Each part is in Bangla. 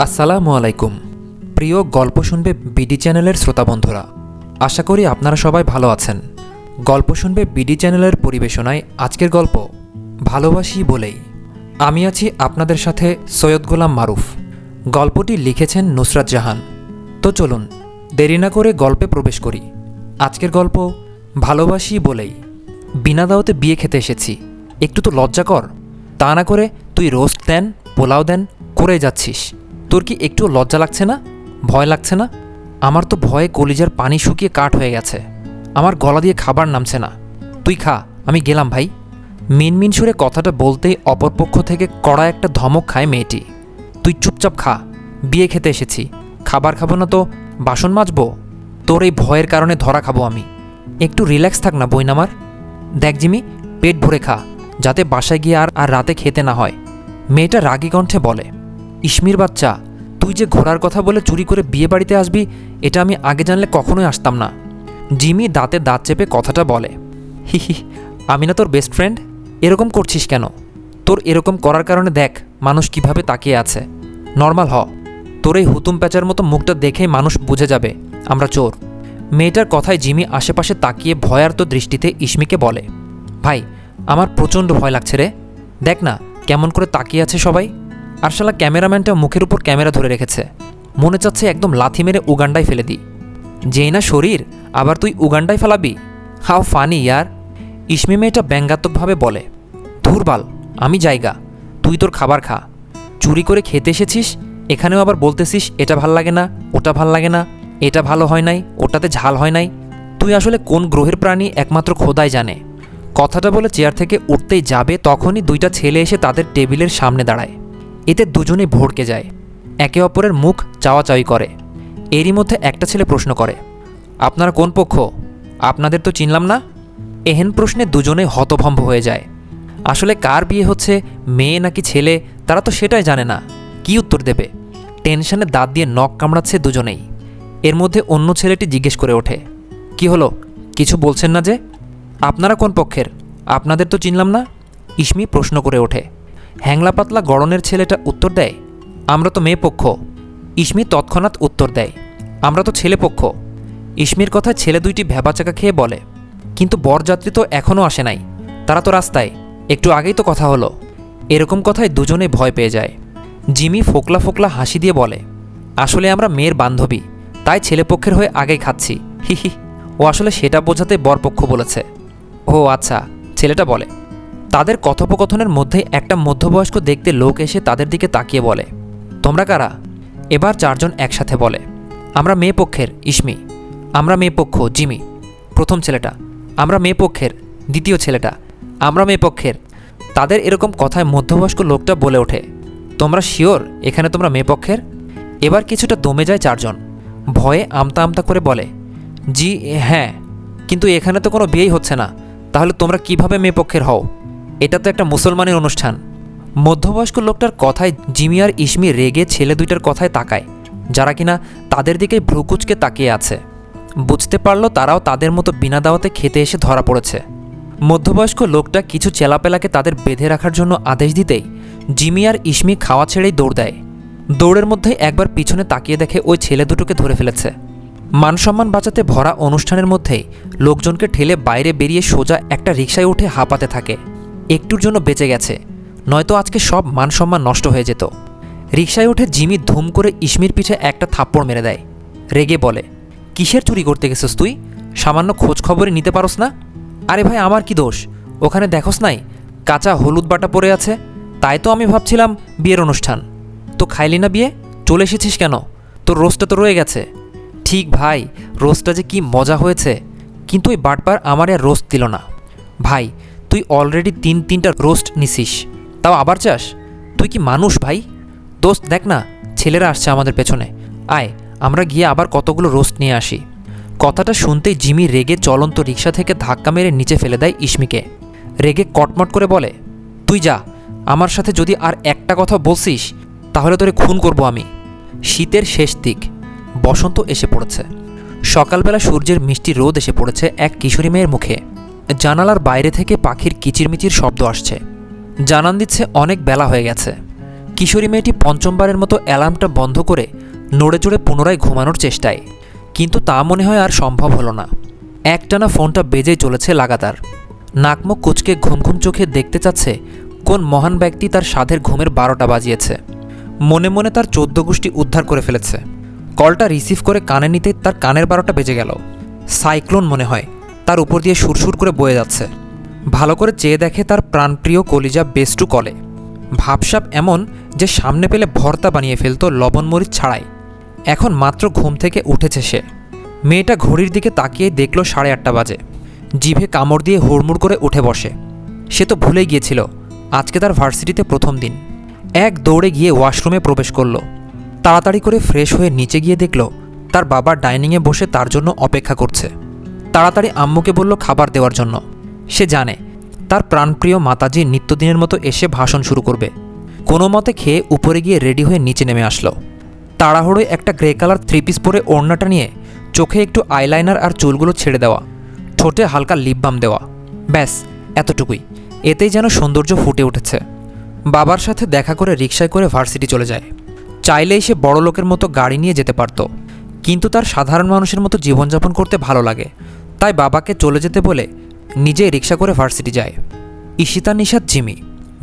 আসসালামু আলাইকুম। প্রিয় গল্প শুনবে বিডি চ্যানেলের শ্রোতা বন্ধুরা, আশা করি আপনারা সবাই ভালো আছেন। গল্প শুনবে বিডি চ্যানেলের পরিবেশনায় আজকের গল্প ভালোবাসি বলেই। আমি আছি আপনাদের সাথে সৈয়দ গোলাম মারুফ। গল্পটি লিখেছেন নুসরাত জাহান। তো চলুন দেরি না করে গল্পে প্রবেশ করি। আজকের গল্প ভালোবাসি বলেই। বিনা দাওয়াতে বিয়ে খেতে এসেছি, একটু তো লজ্জা কর। তা না করে তুই রোস্ট দেন, পোলাও দেন করে যাচ্ছিস। তোর কি একটু লজ্জা লাগছে না? ভয় লাগছে না? আমার তো ভয়ে কলিজার পানি শুকিয়ে কাঠ হয়ে গেছে। আমার গলা দিয়ে খাবার নামছে না। তুই খা, আমি গেলাম ভাই। মিনমিন সুরে কথাটা বলতেই অপরপক্ষ থেকে কড়া একটা ধমক খায় মেয়েটি। তুই চুপচাপ খা, বিয়ে খেতে এসেছি। খাবার খাবো না তো বাসন মাজবো? তোর এই ভয়ের কারণে ধরা খাবো আমি। একটু রিল্যাক্স থাক না বইন আমার। দেখ জিমি, পেট ভরে খা, যাতে বাসায় গিয়ে আর রাতে খেতে না হয়। মেয়েটা রাগী কণ্ঠে বলে। ইসমির বাচ্চা, তুই যে ঘোরার কথা বলে চুরি করে বিয়ে বাড়িতে আসবি, এটা আমি আগে জানলে কখনোই আসতাম না। জিমি দাঁতে দাঁত চেপে কথাটা বলে। হি হি, আমি না তোর বেস্ট ফ্রেন্ড? এরকম করছিস কেন? তোর এরকম করার কারণে দেখ মানুষ কিভাবে তাকিয়ে আছে। নর্মাল হ। তোর এই হুতুম প্যাঁচার মতো মুখটা দেখেই মানুষ বুঝে যাবে আমরা চোর। মেয়েটার কথায় জিমি আশেপাশে তাকিয়ে ভয়ার্ত দৃষ্টিতে ইসমিকে বলে, ভাই আমার প্রচণ্ড ভয় লাগছে রে। দেখ না কেমন করে তাকিয়ে আছে সবাই। আর শালা ক্যামেরাম্যানটা মুখের উপর ক্যামেরা ধরে রেখেছে, মনে চাচ্ছে একদম লাথি মেরে উগান্ডায় ফেলে দিই। যেই না শরীর, আবার তুই উগান্ডায় ফেলাবি? হাও ফানি ইয়ার। ইসমি মেয়েটা ব্যঙ্গাত্মকভাবে বলে। ধুরবাল, আমি জায়গা, তুই তোর খাবার খা। চুরি করে খেতে এসেছিস, এখানেও আবার বলতেছিস এটা ভাল লাগে না, ওটা ভাল লাগে না, এটা ভালো হয় নাই, ওটাতে ঝাল হয় নাই। তুই আসলে কোন গ্রহের প্রাণী একমাত্র খোদাই জানে। কথাটা বলে চেয়ার থেকে উঠতেই যাবে, তখনই দুইটা ছেলে এসে তাদের টেবিলের সামনে দাঁড়ায়। এতে দুজনেই ভড়কে যায়, একে অপরের মুখ চাওয়াচাওয়ি করে। এরই মধ্যে একটা ছেলে প্রশ্ন করে, আপনারা কোন পক্ষ? আপনাদের তো চিনলাম না। এহেন প্রশ্নে দুজনেই হতভম্ব হয়ে যায়। আসলে কার বিয়ে হচ্ছে, মেয়ে নাকি ছেলে, তারা তো সেটাই জানে না। কি উত্তর দেবে? টেনশনে দাঁত দিয়ে নখ কামড়াচ্ছে দুজনেই। এর মধ্যে অন্য ছেলেটি জিজ্ঞেস করে ওঠে, কি হলো, কিছু বলছেন না যে? আপনারা কোন পক্ষের? আপনাদের তো চিনলাম না। ইসমি প্রশ্ন করে ওঠে। হ্যাংলা পাতলা গড়নের ছেলেটা উত্তর দেয়, আমরা তো মেয়ে পক্ষ। ইসমি তৎক্ষণাৎ উত্তর দেয়, আমরা তো ছেলে পক্ষ। ইসমির কথায় ছেলে দুইটি ভ্যাবাচাকা খেয়ে বলে, কিন্তু বরযাত্রী তো এখনও আসে নাই, তারা তো রাস্তায়, একটু আগেই তো কথা হলো। এরকম কথায় দুজনে ভয় পেয়ে যায়। জিমি ফোকলা ফোকলা হাসি দিয়ে বলে, আসলে আমরা মেয়ের বান্ধবী, তাই ছেলেপক্ষের হয়ে আগেই খাচ্ছি। হি হি। ও আসলে সেটা বোঝাতে বরপক্ষ বলেছে। ও আচ্ছা, ছেলেটা বলে। তাদের কথোপকথনের মধ্যেই একটা মধ্যবয়স্ক দেখতে লোক এসে তাদের দিকে তাকিয়ে বলে, তোমরা কারা? এবার চারজন একসাথে বলে, আমরা মেয়ে পক্ষের। ইসমি, আমরা মেয়ে পক্ষ। জিমি, প্রথম ছেলেটা। আমরা মেয়ে পক্ষের। দ্বিতীয় ছেলেটা, আমরা মেয়ে পক্ষের। তাদের এরকম কথায় মধ্যবয়স্ক লোকটা বলে ওঠে, তোমরা শিওর এখানে তোমরা মেয়ে পক্ষের? এবার কিছুটা দমে যায় চারজন। ভয়ে আমতা আমতা করে বলে, জি হ্যাঁ, কিন্তু এখানে তো কোনো বিয়েই হচ্ছে না, তাহলে তোমরা কিভাবে মেয়ে পক্ষের হও? এটা তো একটা মুসলমানের অনুষ্ঠান। মধ্যবয়স্ক লোকটার কথায় জিমি আর ইসমি রেগে ছেলে দুইটার কথায় তাকায়, যারা কিনা তাদের দিকে ভ্রুকুচকে তাকিয়ে আছে। বুঝতে পারল তারাও তাদের মতো বিনা দাওয়াতে খেতে এসে ধরা পড়েছে। মধ্যবয়স্ক লোকটা কিছু চেলাপেলাকে তাদের বেঁধে রাখার জন্য আদেশ দিতেই জিমি আর ইসমি খাওয়া ছেড়েই দৌড় দেয়। দৌড়ের মধ্যে একবার পিছনে তাকিয়ে দেখে ওই ছেলে দুটোকে ধরে ফেলেছে। মানসম্মান বাঁচাতে ভরা অনুষ্ঠানের মধ্যেই লোকজনকে ঠেলে বাইরে বেরিয়ে সোজা একটা রিকশায় উঠে হাঁপাতে থাকে। একটুর জন্য বেঁচে গেছে, নয়তো আজকে সব মানসম্মান নষ্ট হয়ে যেত। রিকশায় উঠে জিমি ধুম করে ইসমির পিঠে একটা থাপ্পড় মেরে দেয়। রেগে বলে, কিসের চুরি করতে গেছিস তুই? সামান্য খোঁজ খবরই নিতে পারোস না? আরে ভাই, আমার কি দোষ? ওখানে দেখোস নাই কাঁচা হলুদ বাটা পড়ে আছে? তাই তো আমি ভাবছিলাম বিয়ের অনুষ্ঠান। তো খাইলি না বিয়ে? চলে এসেছিস কেন? তোর রোস্টটা তো রয়ে গেছে। ঠিক ভাই, রোস্টটা যে কি মজা হয়েছে, কিন্তু ওই বাটপার আমার আর রোস্ট দিল না। ভাই, তুই অলরেডি তিনটা রোস্ট নিছিস, তাও আবার চাস? তুই কি মানুষ ভাই? দোস্ত দেখ না, ছেলেরা আসছে আমাদের পেছনে, আয় আমরা গিয়ে আবার কতগুলো রোস্ট নিয়ে আসি। কথাটা শুনতেই জিমি রেগে চলন্ত রিকশা থেকে ধাক্কা মেরে নিচে ফেলে দেয় ইসমিকে। রেগে কটমট করে বলে, তুই যা, আমার সাথে যদি আর একটা কথা বলছিস তাহলে তোরে খুন করব আমি। শীতের শেষ দিক, বসন্ত এসে পড়েছে। সকালবেলা সূর্যের মিষ্টি রোদ এসে পড়েছে এক কিশোরী মেয়ের মুখে। জানালার বাইরে থেকে পাখির কিচিরমিচির শব্দ আসছে, জানান দিচ্ছে অনেক বেলা হয়ে গেছে। কিশোরী মেয়েটি পঞ্চমবারের মতো অ্যালার্মটা বন্ধ করে নড়ে চড়ে পুনরায় ঘুমানোর চেষ্টায়, কিন্তু তা মনে হয় আর সম্ভব হলো না। একটানা ফোনটা বেজেই চলেছে লাগাতার। নাকমুখ কুচকে ঘুম ঘুম চোখে দেখতে চাচ্ছে কোন মহান ব্যক্তি তার সাধের ঘুমের 12টা বাজিয়েছে। মনে মনে তার 14 গোষ্ঠী উদ্ধার করে ফেলেছে। কলটা রিসিভ করে কানে নিতেই তার কানের 12টা বেজে গেল। সাইক্লোন মনে হয় তার উপর দিয়ে সুরসুর করে বয়ে যাচ্ছে। ভালো করে চেয়ে দেখে তার প্রাণপ্রিয় কলিজা বেস্টু কলে। ভাবসাব এমন যে সামনে পেলে ভর্তা বানিয়ে ফেলতো লবণ মরিচ ছাড়াই। এখন মাত্র ঘুম থেকে উঠেছে সে। মেয়েটা ঘড়ির দিকে তাকিয়ে দেখল 8:30 বাজে। জিভে কামড় দিয়ে হুড়মুড় করে উঠে বসে। সে তো ভুলেই গিয়েছিল আজকে তার ভার্সিটিতে প্রথম দিন। এক দৌড়ে গিয়ে ওয়াশরুমে প্রবেশ করল। তাড়াতাড়ি করে ফ্রেশ হয়ে নিচে গিয়ে দেখল তার বাবা ডাইনিংয়ে বসে তার জন্য অপেক্ষা করছে। তাড়াতাড়ি আম্মুকে বলল খাবার দেওয়ার জন্য। সে জানে তার প্রাণপ্রিয় মাতাজি নিত্যদিনের মতো এসে ভাষণ শুরু করবে। কোনো মতে খেয়ে উপরে গিয়ে রেডি হয়ে নিচে নেমে আসলো। তাড়াহুড়োয় একটা গ্রে কালার 3 পিস পরে ওড়নাটা নিয়ে চোখে একটু আইলাইনার আর চুলগুলো ছেড়ে দেওয়া, ঠোঁটে হালকা লিপ বাম দেওয়া, ব্যাস এতটুকুই। এতেই যেন সৌন্দর্য ফুটে উঠেছে। বাবার সাথে দেখা করে রিকশায় করে ভার্সিটি চলে যায়। চাইলেই সে বড় লোকের মতো গাড়ি নিয়ে যেতে পারত, কিন্তু তার সাধারণ মানুষের মতো জীবনযাপন করতে ভালো লাগে। তাই বাবাকে চলে যেতে বলে নিজেই রিকশা করে ভার্সিটি যায়। ঈশিতা নিশাত জিমি,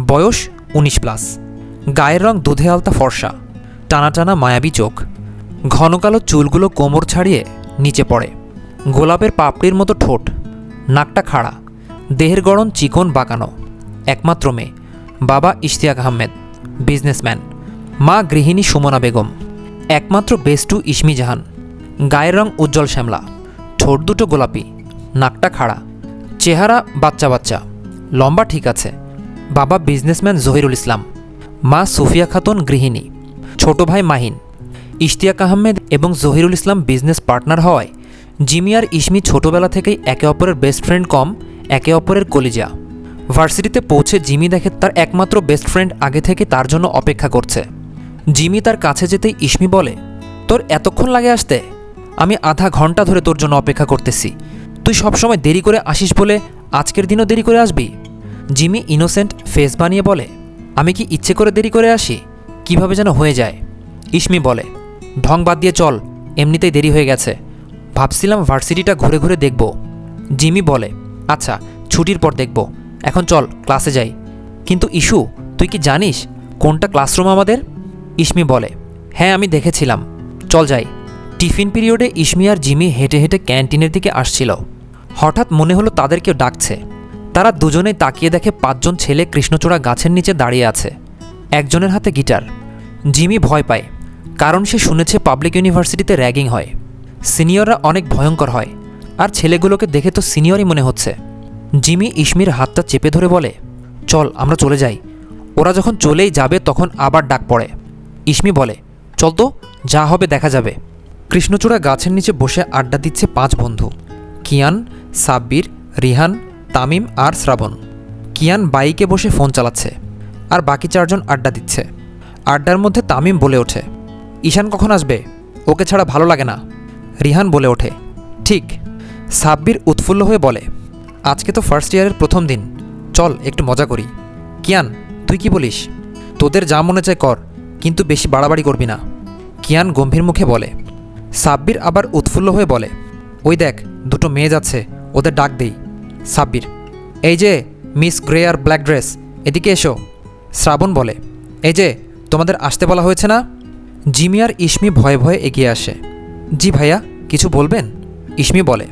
বয়স 19+, গায়ের রং দুধে আলতা ফর্সা, টানা টানা মায়াবী চোখ, ঘন কালো চুলগুলো কোমর ছাড়িয়ে নিচে পড়ে, গোলাপের পাপড়ির মতো ঠোঁট, নাকটা খাড়া, দেহের গড়ন চিকন বাঁকানো। একমাত্র মেয়ে, বাবা ইশতিয়াক আহমেদ, বিজনেসম্যান, মা গৃহিণী সুমনা বেগম, একমাত্র বেস্টু ইসমি জাহান। গায়ের রং উজ্জ্বল শ্যামলা, ঠোঁট দুটো গোলাপি, নাকটা খাড়া, চেহারা বাচ্চা বাচ্চা, লম্বা ঠিক আছে। বাবা বিজনেসম্যান জহিরুল ইসলাম, মা সুফিয়া খাতুন গৃহিণী, ছোট ভাই মাহিন। ইশতিয়াক আহমেদ এবং জহিরুল ইসলাম বিজনেস পার্টনার হওয়ায় জিমি আর ইসমি ছোটবেলা থেকেই একে অপরের বেস্ট ফ্রেন্ড কম একে অপরের কলিজা। ভার্সিটিতে পৌঁছে জিমি দেখে তার একমাত্র বেস্ট ফ্রেন্ড আগে থেকে তার জন্য অপেক্ষা করছে। জিমি তার কাছে যেতেই ইসমি বলে, তোর এতক্ষণ লাগে আসতে? আমি আধা ঘন্টা ধরে তোর জন্য অপেক্ষা করতেছি। তুই সবসময় দেরি করে আসিস বলে আজকের দিনও দেরি করে আসবি? জিমি ইনোসেন্ট ফেস বানিয়ে বলে, আমি কি ইচ্ছে করে দেরি করে আসি? কিভাবে যেন হয়ে যায়। ইসমি বলে, ঢং বাদ দিয়ে চল, এমনিতেই দেরি হয়ে গেছে। ভাবছিলাম ভার্সিটিটা ঘুরে ঘুরে দেখব। জিমি বলে, আচ্ছা ছুটির পর দেখব, এখন চল ক্লাসে যাই। কিন্তু ইস্যু, তুই কি জানিস কোনটা ক্লাসরুম আমাদের? ইসমি বলে, হ্যাঁ আমি দেখেছিলাম, চল যাই। টিফিন পিরিয়ডে ইসমি আর জিমি হেঁটে হেঁটে ক্যান্টিনের দিকে আসছিল। হঠাৎ মনে হলো তাদের কেউ ডাকছে। তারা দুজনেই তাকিয়ে দেখে 5 জন ছেলে কৃষ্ণচূড়া গাছের নিচে দাঁড়িয়ে আছে। একজনের হাতে গিটার। জিমি ভয় পায়, কারণ সে শুনেছে পাবলিক ইউনিভার্সিটিতে র্যাগিং হয়, সিনিয়ররা অনেক ভয়ঙ্কর হয়, আর ছেলেগুলোকে দেখে তো সিনিয়রই মনে হচ্ছে। জিমি ইসমির হাতটা চেপে ধরে বলে, চল আমরা চলে যাই। ওরা যখন চলেই যাবে তখন আবার ডাক পড়ে। ইসমি বলে, চল তো, যা হবে দেখা যাবে। কৃষ্ণচূড়া গাছের নিচে বসে আড্ডা দিচ্ছে 5 বন্ধু, কিয়ান, সাব্বির, রিহান, তামিম আর শ্রাবণ। কিয়ান বাইকে বসে ফোন চালাচ্ছে, আর বাকি 4 জন আড্ডা দিচ্ছে। আড্ডার মধ্যে তামিম বলে ওঠে, ঈশান কখন আসবে? ওকে ছাড়া ভালো লাগে না। রিহান বলে ওঠে, ঠিক। সাব্বির উৎফুল্ল হয়ে বলে, আজকে তো ফার্স্ট ইয়ারের প্রথম দিন, চল একটু মজা করি। কিয়ান, তুই কি বলিস? তোদের যা মনে চায় কর, কিন্তু বেশি বাড়াবাড়ি করবি না। কিয়ান গম্ভীর মুখে বলে। সাব্বির আবার উৎফুল্ল হয়ে বলে, ওই দেখ 2টো মেয়ে যাচ্ছে, ওদের ডাক দেই। সাব্বির, এই যে মিস গ্রে আর ব্ল্যাক ড্রেস, এদিকে এসো। শ্রাবণ বলে, এই যে তোমাদের আসতে বলা হয়েছে না? জিমি আর ইসমি ভয়ে ভয়ে এগিয়ে আসে। জি ভাইয়া, কিছু বলবেন? ইসমি বলে।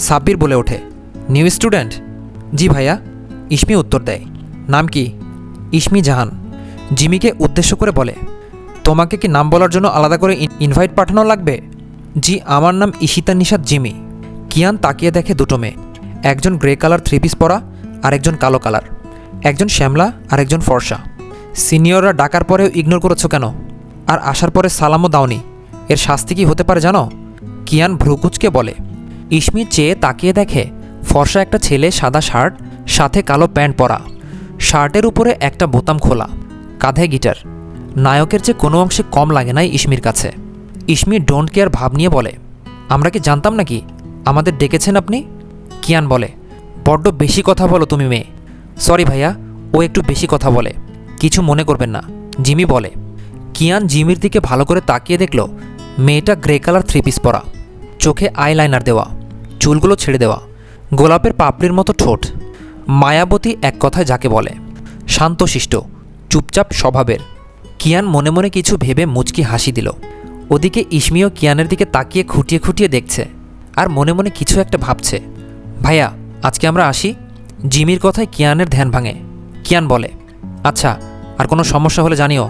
সাব্বির বলে ওঠে, নিউ স্টুডেন্ট? জি ভাইয়া। ইসমি উত্তর দেয়, নাম কি? ইসমি জাহান। জিমিকে উদ্দেশ্য করে বলে, তোমাকে কি নাম বলার জন্য আলাদা করে ইনভাইট পাঠানো লাগবে? জি, আমার নাম ঈশিতা নিশাত জিমি। কিয়ান তাকিয়ে দেখে 2টো মেয়ে, একজন গ্রে কালার 3 পিস পরা আর একজন কালো কালার, একজন শ্যামলা আর একজন ফর্সা। সিনিয়ররা ডাকার পরেও ইগনোর করেছো কেন? আর আসার পরে সালামও দাওনি, এর শাস্তি কি হতে পারে জানো? কিয়ান ভ্রুকুচকে বলে। ইসমি চেয়ে তাকিয়ে দেখে ফর্সা একটা ছেলে সাদা শার্ট সাথে কালো প্যান্ট পরা, শার্টের উপরে একটা বোতাম খোলা, কাঁধে গিটার। নায়কের চেয়ে কোনো অংশে কম লাগে নাই ইসমির কাছে। ইসমি ডোন্ট কেয়ার ভাব নিয়ে বলে, আমরা কি জানতাম নাকি আমাদের ডেকেছেন আপনি? কিয়ান বলে, বড্ড বেশি কথা বলো তুমি মেয়ে। সরি ভাইয়া, ও একটু বেশি কথা বলে, কিছু মনে করবেন না, জিমি বলে। কিয়ান জিমির দিকে ভালো করে তাকিয়ে দেখল মেয়েটা গ্রে কালার থ্রি পিস পরা, চোখে আইলাইনার দেওয়া, চুলগুলো ছেড়ে দেওয়া, গোলাপের পাপড়ির মতো ঠোঁট, মায়াবতী এক কথায় যাকে বলে, শান্তশিষ্ট, চুপচাপ স্বভাবের। কিয়ান মনে মনে কিছু ভেবে মুচকি হাসি দিল। ওদিকে ইসমিও কিয়ানের দিকে তাকিয়ে খুঁটিয়ে খুঁটিয়ে দেখছে আর মনে মনে কিছু একটা ভাবছে। ভাইয়া, আজকে আমরা আসি? জিমির কথায় কিয়ানের ধ্যান ভাঙে। কিয়ান বলে, আচ্ছা, আর কোনো সমস্যা হলে জানিও।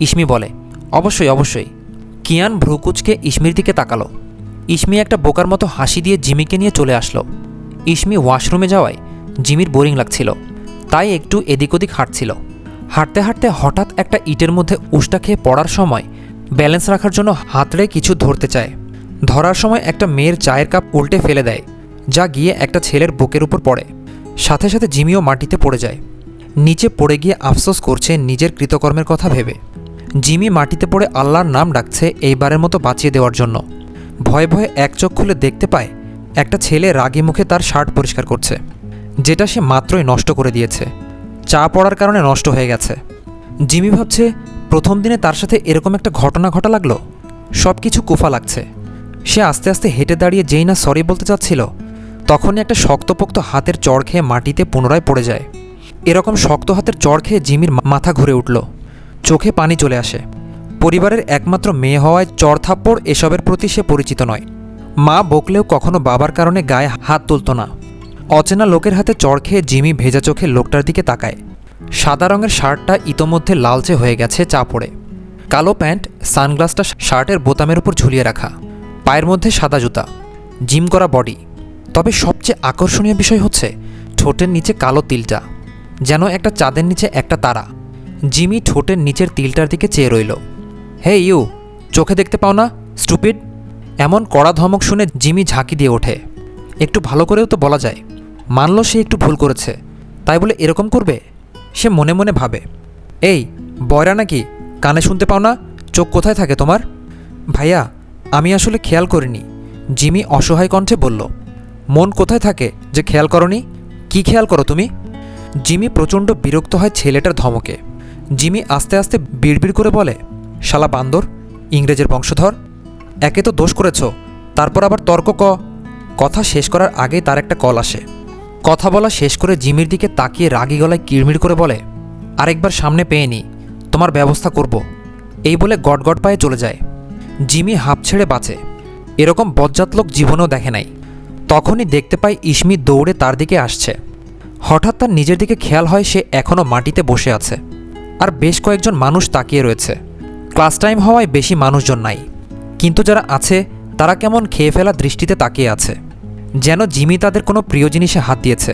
ইসমি বলে, অবশ্যই অবশ্যই। কিয়ান ভ্রুকুচকে ইসমির দিকে তাকালো। ইসমি একটা বোকার মতো হাসি দিয়ে জিমিকে নিয়ে চলে আসলো। ইসমি ওয়াশরুমে যাওয়ায় জিমির বোরিং লাগছিল, তাই একটু এদিক ওদিক হাঁটছিল। হাঁটতে হাঁটতে হঠাৎ একটা ইটের মধ্যে উষ্টা খেয়ে পড়ার সময় ব্যালেন্স রাখার জন্য হাতড়ে কিছু ধরতে চায়। ধরার সময় একটা মেয়ের চায়ের কাপ উল্টে ফেলে দেয়, যা গিয়ে একটা ছেলের বুকের উপর পড়ে। সাথে সাথে জিমিও মাটিতে পড়ে যায়। নিচে পড়ে গিয়ে আফসোস করছে নিজের কৃতকর্মের কথা ভেবে। জিমি মাটিতে পড়ে আল্লাহর নাম ডাকছে এইবারের মতো বাঁচিয়ে দেওয়ার জন্য। ভয়ে ভয়ে এক চোখ খুলে দেখতে পায় একটা ছেলে রাগী মুখে তার শার্ট পরিষ্কার করছে, যেটা সে মাত্রই নষ্ট করে দিয়েছে। চা পড়ার কারণে নষ্ট হয়ে গেছে। জিমি ভাবছে প্রথম দিনে তার সাথে এরকম একটা ঘটনা ঘটা লাগলো। সব কিছু কুফা লাগছে। সে আস্তে আস্তে হেঁটে দাঁড়িয়ে যেই না সরি বলতে চাচ্ছিল, তখনই একটা শক্তপোক্ত হাতের চড় খেয়ে মাটিতে পুনরায় পড়ে যায়। এরকম শক্ত হাতের চড় খেয়ে জিমির মাথা ঘুরে উঠল, চোখে পানি চলে আসে। পরিবারের একমাত্র মেয়ে হওয়ায় চড় থাপ্পড় এসবের প্রতি সে পরিচিত নয়। মা বকলেও কখনো বাবার কারণে গায়ে হাত তুলত না। অচেনা লোকের হাতে চড় খেয়ে জিমি ভেজা চোখে লোকটার দিকে তাকায়। সাদা রঙের শার্টটা ইতোমধ্যে লালচে হয়ে গেছে চা পড়ে। কালো প্যান্ট, সানগ্লাসটা শার্টের বোতামের উপর ঝুলিয়ে রাখা, পায়ের মধ্যে সাদা জুতা, জিম করা বডি। তবে সবচেয়ে আকর্ষণীয় বিষয় হচ্ছে ঠোঁটের নিচে কালো তিলটা, যেন একটা চাঁদের নিচে একটা তারা। জিমি ঠোঁটের নিচের তিলটার দিকে চেয়ে রইল। হে ইউ, চোখে দেখতে পাও না, স্টুপিড? এমন কড়া ধমক শুনে জিমি ঝাঁকি দিয়ে ওঠে। একটু ভালো করেও তো বলা যায়। মানল সে একটু ভুল করেছে, তাই বলে এরকম করবে? সে মনে মনে ভাবে। এই বয়রা নাকি, কানে শুনতে পাও না? চোখ কোথায় থাকে তোমার? ভাইয়া, আমি আসলে খেয়াল করিনি, জিমি অসহায় কণ্ঠে বলল। মন কোথায় থাকে যে খেয়াল করনি? কি খেয়াল করো তুমি? জিমি প্রচণ্ড বিরক্ত হয় ছেলেটার ধমকে। জিমি আস্তে আস্তে বিড়বিড় করে বলে, শালা বান্দর, ইংরেজের বংশধর, একে তো দোষ করেছ, তারপর আবার তর্ক। কথা শেষ করার আগেই তার একটা কল আসে। কথা বলা শেষ করে জিমির দিকে তাকিয়ে রাগী গলায় কিড়মিড় করে বলে, আরেকবার সামনে পেয়ে নি, তোমার ব্যবস্থা করব। এই বলে গটগট পায়ে চলে যায়। জিমি হাঁপ ছেড়ে বাঁচে। এরকম বজ্জাত লোক জীবনেও দেখে নাই। তখনই দেখতে পায় ইসমি দৌড়ে তার দিকে আসছে। হঠাৎ তার নিজের দিকে খেয়াল হয় সে এখনও মাটিতে বসে আছে, আর বেশ কয়েকজন মানুষ তাকিয়ে রয়েছে। ক্লাস টাইম হওয়ায় বেশি মানুষজন নাই, কিন্তু যারা আছে তারা কেমন খেয়ে ফেলা দৃষ্টিতে তাকিয়ে আছে, যেন জিমি তাদের কোনো প্রিয় জিনিসে হাত দিয়েছে।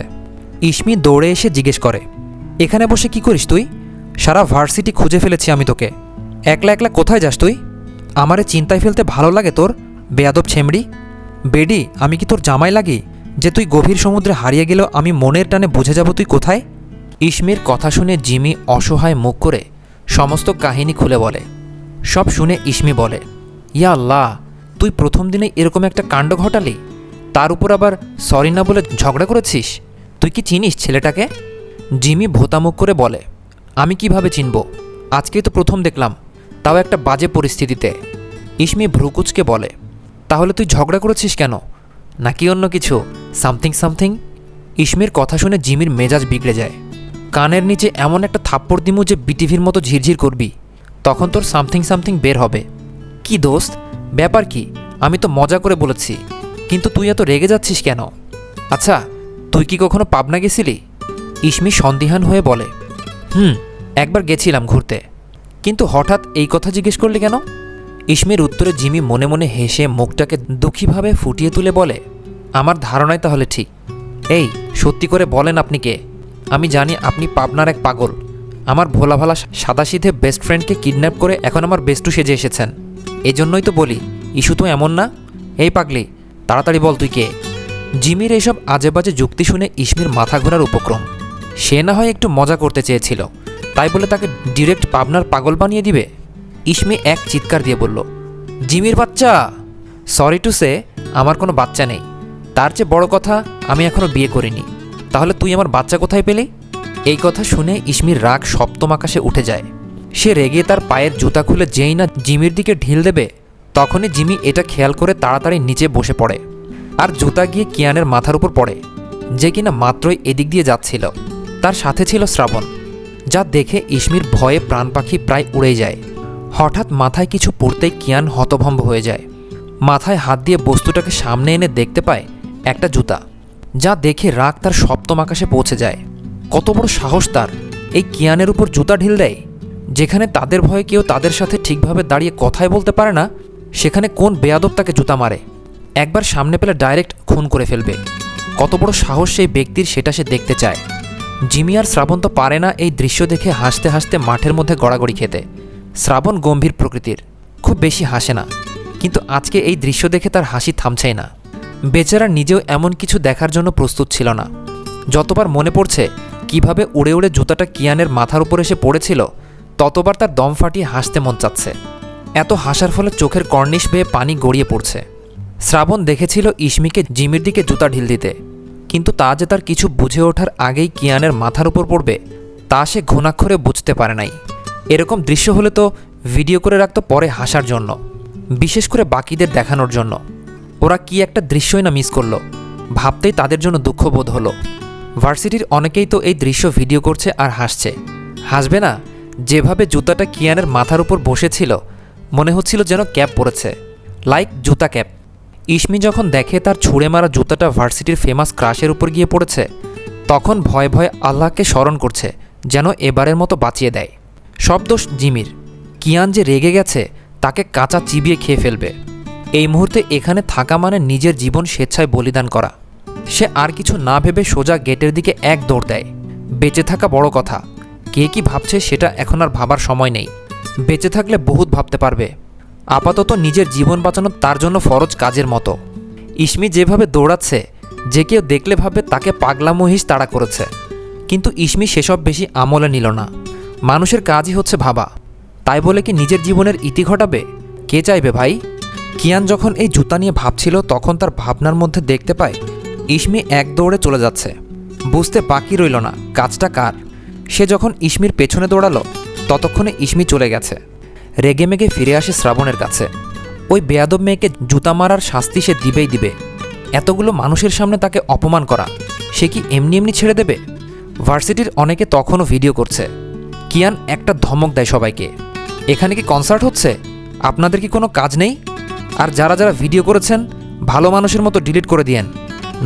ইসমি দৌড়ে এসে জিজ্ঞেস করে, এখানে বসে কি করিস তুই? সারা ভার্সিটি খুঁজে ফেলেছি আমি তোকে। একলা একলা কোথায় যাস তুই? আমারে চিন্তায় ফেলতে ভালো লাগে তোর, বেয়াদব ছেমড়ি? বেডি, আমি কি তোর জামাই লাগি যে তুই গভীর সমুদ্রে হারিয়ে গেলেও আমি মনের টানে বুঝে যাব তুই কোথায়? ইসমির কথা শুনে জিমি অসহায় মুখ করে সমস্ত কাহিনী খুলে বলে। সব শুনে ইসমি বলে, ইয়া আল্লাহ, তুই প্রথম দিনেই এরকম একটা কাণ্ড ঘটালি, তার উপর আবার সরি না বলে ঝগড়া করেছিস? তুই কি চিনিস ছেলেটাকে? জিমি ভোতামুখ করে বলে, আমি কিভাবে চিনব? আজকেই তো প্রথম দেখলাম, তাও একটা বাজে পরিস্থিতিতে। ইসমি ভ্রুকুচকে বলে, তাহলে তুই ঝগড়া করেছিস কেন? নাকি অন্য কিছু, সামথিং সামথিং? ইসমির কথা শুনে জিমির মেজাজ বিগড়ে যায়। কানের নিচে এমন একটা থাপ্পড় দিমু যে বিটিভির মতো ঝিরঝির করবি, তখন তোর সামথিং সামথিং বের হবে। কি দোস্ত, ব্যাপার কি? আমি তো মজা করে বলেছি, কিন্তু তুই এত রেগে যাচ্ছিস কেন? আচ্ছা, তুই কি কখনো পাবনা গেছিলি? ইসমি সন্দিহান হয়ে বলে, একবার গেছিলাম ঘুরতে। কিন্তু হঠাৎ এই কথা জিজ্ঞেস করলি কেন? ইসমির উত্তরে জিমি মনে মনে হেসে মুখটাকে দুঃখীভাবে ফুটিয়ে তুলে বলে, আমার ধারণাই তাহলে ঠিক। এই সত্যি করে বলেন আপনি কে? আমি জানি আপনি পাবনার এক পাগল। আমার ভোলা ভালা সাদাসিধে বেস্ট ফ্রেন্ডকে কিডন্যাপ করে এখন আমার বেস্টু সেজে এসেছেন। এজন্যই তো বলি, ইস্যু তো এমন না। এই পাগলি, তাড়াতাড়ি বল তুই কে? জিমির এইসব আজে বাজে যুক্তি শুনে ইসমির মাথা ঘোরার উপক্রম। সে না হয় একটু মজা করতে চেয়েছিল, তাই বলে তাকে ডিরেক্ট পাবনার পাগল বানিয়ে দিবে? ইসমি এক চিৎকার দিয়ে বলল, জিমির বাচ্চা! সরি টু সে, আমার কোনো বাচ্চা নেই। তার চেয়ে বড় কথা, আমি এখনও বিয়ে করিনি। তাহলে তুই আমার বাচ্চা কোথায় পেলি? এই কথা শুনে ইসমির রাগ সপ্তম আকাশে উঠে যায়। সে রেগে তার পায়ের জুতা খুলে যেই না জিমির দিকে ঢিল দেবে, তখনই জিমি এটা খেয়াল করে তাড়াতাড়ি নিচে বসে পড়ে আর জুতা গিয়ে কিয়ানের মাথার উপর পড়ে, যে কিনা মাত্রই এদিক দিয়ে যাচ্ছিল। তার সাথে ছিল শ্রাবণ, যা দেখে ইসমির ভয়ে প্রাণ পাখি প্রায় উড়ে যায়। হঠাৎ মাথায় কিছু পড়তেই কিয়ান হতভম্ব হয়ে যায়। মাথায় হাত দিয়ে বস্তুটাকে সামনে এনে দেখতে পায় একটা জুতা, যা দেখে রাগ তার সপ্তম আকাশে পৌঁছে যায়। কত বড় সাহস তার, এই কিয়ানের উপর জুতা ঢিল দেয়! যেখানে তাদের ভয়ে কেউ তাদের সাথে ঠিকভাবে দাঁড়িয়ে কথাই বলতে পারে না, সেখানে কোন বেয়াদব তাকে জুতা মারে? একবার সামনে পেলে ডাইরেক্ট খুন করে ফেলবে। কত বড় সাহস সেই ব্যক্তির, সেটা সে দেখতে চায়। জিমি আর শ্রাবণ তো পারে না এই দৃশ্য দেখে হাসতে হাসতে মাঠের মধ্যে গড়াগড়ি খেতে। শ্রাবণ গম্ভীর প্রকৃতির, খুব বেশি হাসে না, কিন্তু আজকে এই দৃশ্য দেখে তার হাসি থামছেই না। বেচারা নিজেও এমন কিছু দেখার জন্য প্রস্তুত ছিল না। যতবার মনে পড়ছে কিভাবে উড়ে উড়ে জুতাটা কিয়ানের মাথার উপর এসে পড়েছিল, ততবার তার দম ফাটিয়ে হাসতে মন চাচ্ছে। এত হাসার ফলে চোখের কর্নিশ বেয়ে পানি গড়িয়ে পড়ছে। শ্রাবণ দেখেছিল ইসমিকে জিমির দিকে জুতা ঢিল দিতে, কিন্তু তা যে তার কিছু বুঝে ওঠার আগেই কিয়ানের মাথার উপর পড়বে, তা সে ঘুণাক্ষরে বুঝতে পারে নাই। এরকম দৃশ্য হলে তো ভিডিও করে রাখতো পরে হাসার জন্য, বিশেষ করে বাকিদের দেখানোর জন্য। ওরা কি একটা দৃশ্যই না মিস করলো, ভাবতেই তাদের জন্য দুঃখবোধ হলো। ভার্সিটির অনেকেই তো এই দৃশ্য ভিডিও করছে আর হাসছে। হাসবে না? যেভাবে জুতাটা কিয়ানের মাথার উপর বসেছিল, মনে হচ্ছিল যেন ক্যাপ পরেছে, লাইক জুতা ক্যাপ। ইসমি যখন দেখে তার ছুঁড়ে মারা জুতাটা ভার্সিটির ফেমাস ক্রাশের উপর গিয়ে পড়েছে, তখন ভয়ে ভয়ে আল্লাহকে স্মরণ করছে যেন এবারের মতো বাঁচিয়ে দেয়। সব দোষ জিমির। কিয়ান যে রেগে গেছে, তাকে কাঁচা চিবিয়ে খেয়ে ফেলবে। এই মুহূর্তে এখানে থাকা মানে নিজের জীবন স্বেচ্ছায় বলিদান করা। সে আর কিছু না ভেবে সোজা গেটের দিকে এক দৌড় দেয়। বেঁচে থাকা বড় কথা, কে কি ভাবছে সেটা এখন আর ভাবার সময় নেই। বেঁচে থাকলে বহুত ভাবতে পারবে। আপাতত নিজের জীবন বাঁচানো তার জন্য ফরজ কাজের মতো। ইসমি যেভাবে দৌড়াচ্ছে, যে কেউ দেখলে ভাবে তাকে পাগলা মহিষ তাড়া করেছে। কিন্তু ইসমি সেসব বেশি আমলে নিল না। মানুষের কাজই হচ্ছে ভাবা, তাই বলে কি নিজের জীবনের ইতি ঘটাবে? কে চাইবে ভাই? কিয়ান যখন এই জুতা নিয়ে ভাবছিল, তখন তার ভাবনার মধ্যে দেখতে পায় ইসমি এক দৌড়ে চলে যাচ্ছে। বুঝতে বাকি রইল না কাজটা কার। সে যখন ইসমির পেছনে দৌড়ালো, ততক্ষণে ইসমি চলে গেছে। রেগে মেগে ফিরে আসে শ্রাবণের কাছে। ওই বেয়াদব মেয়েকে জুতা মারার শাস্তি সে দিবেই দিবে। এতগুলো মানুষের সামনে তাকে অপমান করা, সে কি এমনি এমনি ছেড়ে দেবে? ভার্সিটির অনেকে তখনও ভিডিও করছে। কিয়ান একটা ধমক দেয় সবাইকে, এখানে কি কনসার্ট হচ্ছে? আপনাদের কি কোনো কাজ নেই? আর যারা যারা ভিডিও করেছেন, ভালো মানুষের মতো ডিলিট করে দিয়েন,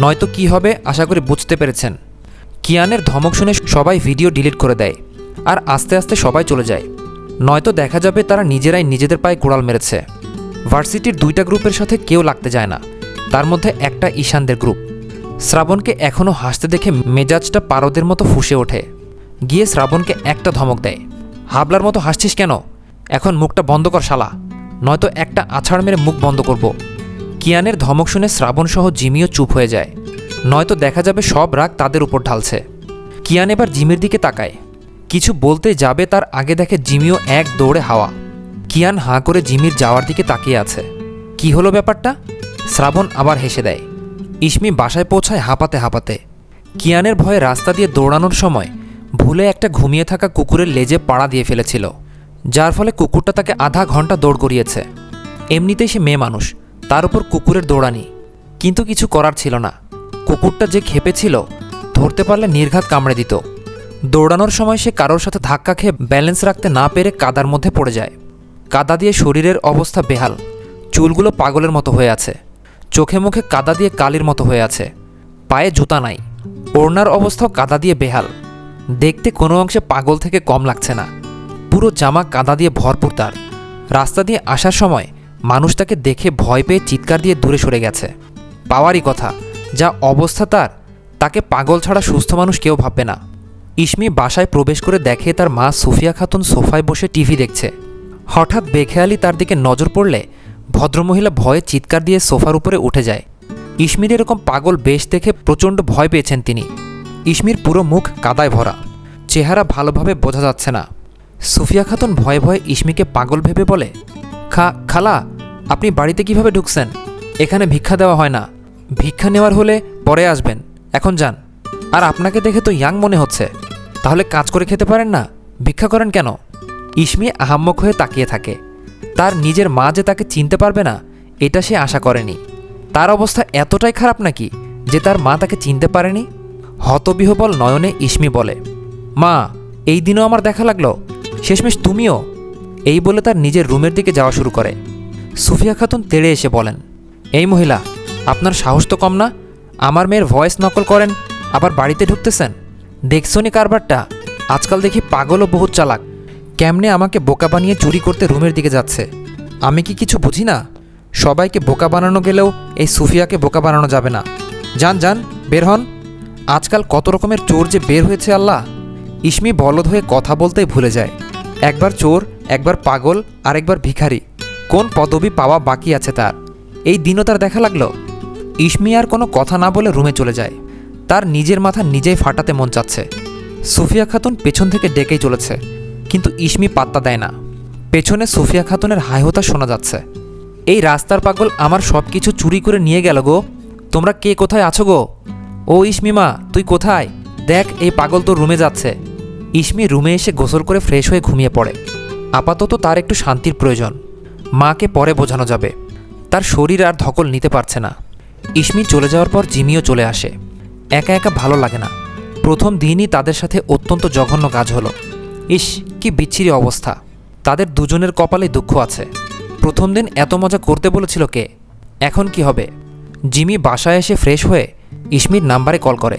নয়তো কি হবে আশা করি বুঝতে পেরেছেন। কিয়ানের ধমক শুনে সবাই ভিডিও ডিলিট করে দেয় আর আস্তে আস্তে সবাই চলে যায়, নয়তো দেখা যাবে তারা নিজেরাই নিজেদের পায়ে কুড়াল মেরেছে। ভার্সিটির দুইটা গ্রুপের সাথে কেউ লাগতে যায় না, তার মধ্যে একটা ঈশানদের গ্রুপ। শ্রাবণকে এখনও হাসতে দেখে মেজাজটা পারদের মতো ফুঁসে ওঠে। গিয়ে শ্রাবণকে একটা ধমক দেয়, হাবলার মতো হাসছিস কেন? এখন মুখটা বন্ধ কর শালা, নয়তো একটা আছাড় মেরে মুখ বন্ধ করব। কিয়ানের ধমক শুনে শ্রাবণ সহ জিমিও চুপ হয়ে যায়, নয়তো দেখা যাবে সব রাগ তাদের উপর ঢালছে। কিয়ান এবার জিমির দিকে তাকায়, কিছু বলতে যাবে তার আগে দেখে জিমিও এক দৌড়ে হাওয়া। কিয়ান হাঁ করে জিমির যাওয়ার দিকে তাকিয়ে আছে। কি হলো ব্যাপারটা? শ্রাবণ আবার হেসে দেয়। ইসমি বাসায় পৌঁছায় হাঁপাতে হাঁপাতে। কিয়ানের ভয়ে রাস্তা দিয়ে দৌড়ানোর সময় ভুলে একটা ঘুমিয়ে থাকা কুকুরের লেজে পাড়া দিয়ে ফেলেছিল, যার ফলে কুকুরটা তাকে আধা ঘন্টা দৌড় করিয়েছে। এমনিতেই সে মেয়ে মানুষ, তার উপর কুকুরের দৌড়ানি। কিন্তু কিছু করার ছিল না। কুকুরটা যে খেপেছিল, ধরতে পারলে নির্ঘাত কামড়ে দিত। দৌড়ানোর সময় সে কারোর সাথে ধাক্কা খেয়ে ব্যালেন্স রাখতে না পেরে কাদার মধ্যে পড়ে যায়। কাদা দিয়ে শরীরের অবস্থা বেহাল, চুলগুলো পাগলের মতো হয়ে আছে, চোখে মুখে কাদা দিয়ে কালির মতো হয়ে আছে, পায়ে জুতা নাই, ওড়নার অবস্থাও কাদা দিয়ে বেহাল। দেখতে কোনো অংশে পাগল থেকে কম লাগছে না। পুরো জামা কাদা দিয়ে ভরপুর তার। রাস্তা দিয়ে আসার সময় মানুষ তাকে দেখে ভয় পেয়ে চিৎকার দিয়ে দূরে সরে গেছে। পাওয়ারই কথা, যা অবস্থা তার, তাকে পাগল ছাড়া সুস্থ মানুষ কেউ ভাববে না। ইসমি বাসায় প্রবেশ করে দেখে তার মা সুফিয়া খাতুন সোফায় বসে টিভি দেখছে। হঠাৎ বেখেয়ালি তার দিকে নজর পড়লে ভদ্রমহিলা ভয়ে চিৎকার দিয়ে সোফার উপরে উঠে যায়। ইসমির এরকম পাগল বেশ দেখে প্রচণ্ড ভয় পেয়েছেন তিনি। ইসমির পুরো মুখ কাদায় ভরা, চেহারা ভালোভাবে বোঝা যাচ্ছে না। সুফিয়া খাতুন ভয়ে ভয়ে ইসমিকে পাগল ভেবে বলে, খালা, আপনি বাড়িতে কিভাবে ঢুকছেন? এখানে ভিক্ষা দেওয়া হয় না, ভিক্ষা নেওয়ার হলে পরে আসবেন, এখন যান। আর আপনাকে দেখে তো ইয়াং মনে হচ্ছে, তাহলে কাজ করে খেতে পারেন না, ভিক্ষা করেন কেন? ইসমি আহাম্মক হয়ে তাকিয়ে থাকে। তার নিজের মা যে তাকে চিনতে পারবে না এটা সে আশা করেনি। তার অবস্থা এতটাই খারাপ নাকি যে তার মা তাকে চিনতে পারেনি? হতবিহ্বল নয়নে ইসমি বলে, মা, এই দিনও আমার দেখা লাগলো, শেষমেশ তুমিও? এই বলে তার নিজের রুমের দিকে যাওয়া শুরু করে। সুফিয়া খাতুন তেড়ে এসে বলেন, এই মহিলা, আপনার সাহস তো কম না? আমার মেয়ের ভয়েস নকল করেন, আবার বাড়িতে ঢুকতেছেন। দেখছনি কারবারটা? আজকাল দেখি পাগলও বহুত চালাক। কেমনে আমাকে বোকা বানিয়ে চুরি করতে রুমের দিকে যাচ্ছে। আমি কি কিছু বুঝি না? সবাইকে বোকা বানানো গেলেও এই সুফিয়াকে বোকা বানানো যাবে না। যান যান, বের হন। আজকাল কত রকমের চোর যে বের হয়েছে আল্লাহ। ইসমি বলদ হয়ে কথা বলতেই ভুলে যায়। একবার চোর, একবার পাগল, আর একবার ভিখারি। কোন পদবি পাওয়া বাকি আছে তার? এই দিনও তার দেখা লাগলো। ইসমি আর কোনো কথা না বলে রুমে চলে যায়। তার নিজের মাথা নিজেই ফাটাতে মন চাচ্ছে। সুফিয়া খাতুন পেছন থেকে ডেকেই চলেছে, কিন্তু ইসমি পাত্তা দেয় না। পেছনে সুফিয়া খাতুনের হাইহতা শোনা যাচ্ছে, এই রাস্তার পাগল আমার সব কিছু চুরি করে নিয়ে গেল গো। তোমরা কে কোথায় আছো গো? ও ইসমিমা, তুই কোথায়? দেখ, এই পাগল তোর রুমে যাচ্ছে। ইসমি রুমে এসে গোসল করে ফ্রেশ হয়ে ঘুমিয়ে পড়ে। আপাতত তার একটু শান্তির প্রয়োজন। মাকে পরে বোঝানো যাবে। তার শরীর আর ধকল নিতে পারছে না। ইসমি চলে যাওয়ার পর জিমিও চলে আসে। একা একা ভালো লাগে না। প্রথম দিনই তাদের সাথে অত্যন্ত জঘন্য কাজ হলো। ইস, কি বিচ্ছিরি অবস্থা। তাদের দুজনের কপালে দুঃখ আছে। প্রথম দিন এত মজা করতে বলেছিল কে? এখন কি হবে? জিমি বাসায় এসে ফ্রেশ হয়ে ইসমির নাম্বারে কল করে।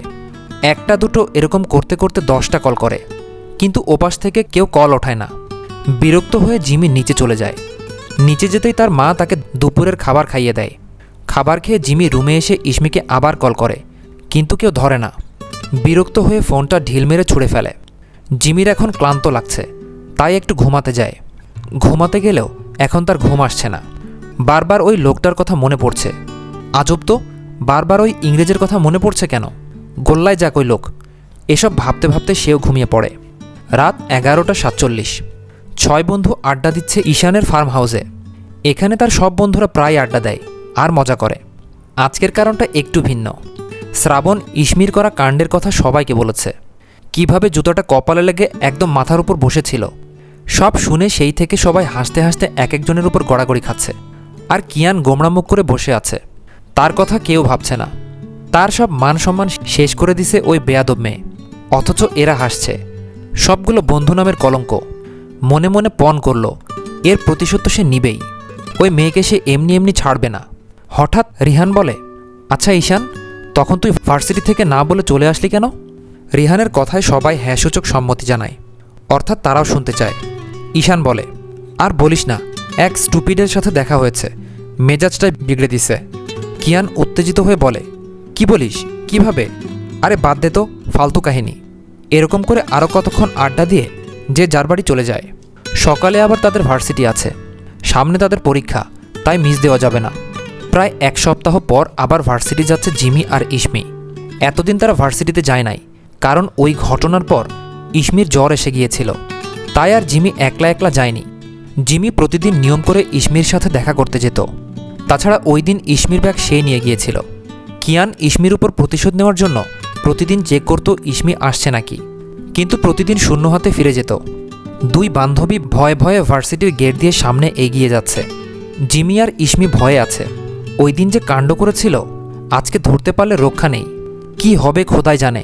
একটা দুটো এরকম করতে করতে 10টা কল করে, কিন্তু ওপাশ থেকে কেউ কল ওঠায় না। বিরক্ত হয়ে জিমি নিচে চলে যায়। নিচে যেতেই তার মা তাকে দুপুরের খাবার খাইয়ে দেয়। খাবার খেয়ে জিমি রুমে এসে ইসমিকে আবার কল করে, কিন্তু কেউ ধরে না। বিরক্ত হয়ে ফোনটা ঢিল মেরে ছুঁড়ে ফেলে। জিমির এখন ক্লান্ত লাগছে, তাই একটু ঘুমাতে যায়। ঘুমাতে গেলেও এখন তার ঘুম আসছে না। বারবার ওই লোকটার কথা মনে পড়ছে। আজব তো, বারবার ওই ইংরেজের কথা মনে পড়ছে কেন? গোল্লায় যাক ওই লোক। এসব ভাবতে ভাবতে সেও ঘুমিয়ে পড়ে। রাত 11:47। 6 বন্ধু আড্ডা দিচ্ছে ঈশানের ফার্ম হাউসে। এখানে তার সব বন্ধুরা প্রায় আড্ডা দেয় আর মজা করে। আজকের কারণটা একটু ভিন্ন। শ্রাবণ ইসমির করা কাণ্ডের কথা সবাইকে বলেছে। কিভাবে জুতোটা কপালে লেগে একদম মাথার উপর বসেছিল। সব শুনে সেই থেকে সবাই হাসতে হাসতে এক একজনের উপর গড়াগড়ি খাচ্ছে। আর কিয়ান গোমড়া মুখ করে বসে আছে। তার কথা কেউ ভাবছে না। তার সব মান সম্মান শেষ করে দিছে ওই বেয়াদব মেয়ে। অথচ এরা হাসছে। সবগুলো বন্ধু নামের কলঙ্ক। মনে মনে পণ করল, এর প্রতিশোধ তো সে নিবেই। ওই মেয়েকে সে এমনি এমনি ছাড়বে না। হঠাৎ রিহান বলে, আচ্ছা ঈশান, তখন তুই ভার্সিটি থেকে না বলে চলে আসলি কেন? রিহানের কথায় সবাই হ্যাঁসূচক সম্মতি জানায়, অর্থাৎ তারাও শুনতে চায়। ঈশান বলে, আর বলিস না, এক স্টুপিডের সাথে দেখা হয়েছে, মেজাজটাই বিগড়ে দিছে। কিয়ান উত্তেজিত হয়ে বলে, কি বলিস? কিভাবে? আরে বাদ দে তো, ফালতু কাহিনী। এরকম করে আরও কতক্ষণ আড্ডা দিয়ে যে যার বাড়ি চলে যায়। সকালে আবার তাদের ভার্সিটি আছে, সামনে তাদের পরীক্ষা, তাই মিস দেওয়া যাবে না। প্রায় 1 সপ্তাহ পর আবার ভার্সিটি যাচ্ছে জিমি আর ইসমি। এতদিন তারা ভার্সিটিতে যায় নাই, কারণ ওই ঘটনার পর ইসমির জ্বর এসে গিয়েছিল। তাই আর জিমি একলা একলা যায়নি। জিমি প্রতিদিন নিয়ম করে ইসমির সাথে দেখা করতে যেত। তাছাড়া ওই দিন ইসমির ব্যাগ সে নিয়ে গিয়েছিল। কিয়ান ইসমির উপর প্রতিশোধ নেওয়ার জন্য প্রতিদিন চেক করত ইসমি আসছে নাকি, কিন্তু প্রতিদিন শূন্য হাতে ফিরে যেত। দুই বান্ধবী ভয়ে ভয়ে ভার্সিটির গেট দিয়ে সামনে এগিয়ে যাচ্ছে। জিমি আর ইসমি ভয়ে আছে। ওই দিন যে কাণ্ড করেছিল, আজকে ধরতে পারলে রক্ষা নেই। কি হবে খোদাই জানে।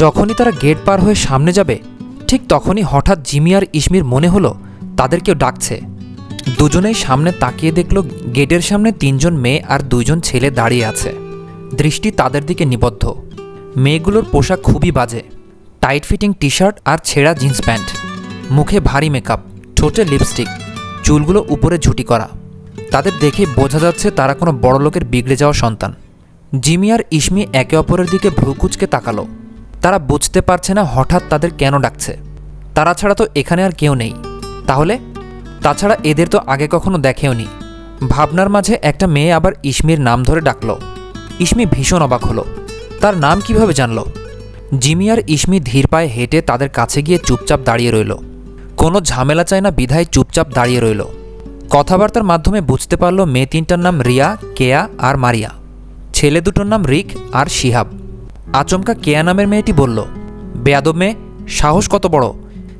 যখনই তারা গেট পার হয়ে সামনে যাবে, ঠিক তখনই হঠাৎ জিমি আর ইসমির মনে হলো তাদের কেউ ডাকছে। দুজনেই সামনে তাকিয়ে দেখল গেটের সামনে 3 জন মেয়ে আর 2 জন ছেলে দাঁড়িয়ে আছে। দৃষ্টি তাদের দিকে নিবদ্ধ। মেয়েগুলোর পোশাক খুবই বাজে। টাইট ফিটিং টি শার্ট আর ছেঁড়া জিন্স প্যান্ট, মুখে ভারী মেকআপ, ঠোঁটে লিপস্টিক, চুলগুলো উপরে ঝুটি করা। তাদের দেখে বোঝা যাচ্ছে তারা কোনো বড় লোকের বিগড়ে যাওয়া সন্তান। জিমি আর ইসমি একে অপরের দিকে ভ্রুকুচকে তাকালো। তারা বুঝতে পারছে না হঠাৎ তাদের কেন ডাকছে। তারা ছাড়া তো এখানে আর কেউ নেই। তাছাড়া এদের তো আগে কখনো দেখেওনি। ভাবনার মাঝে একটা মেয়ে আবার ইসমির নাম ধরে ডাকল। ইসমি ভীষণ অবাক হলো। তার নাম কিভাবে জানল? জিমি আর ইসমি ধীর পায়ে হেঁটে তাদের কাছে গিয়ে চুপচাপ দাঁড়িয়ে রইল। কোনো ঝামেলা চায় না বিধায় চুপচাপ দাঁড়িয়ে রইল। কথাবার্তার মাধ্যমে বুঝতে পারল মেয়ে 3টার নাম রিয়া, কেয়া আর মারিয়া। ছেলে 2টোর নাম রিক আর শিহাব। আচমকা কেয়া নামের মেয়েটি বলল, বেয়াদব মেয়ে, সাহস কত বড়!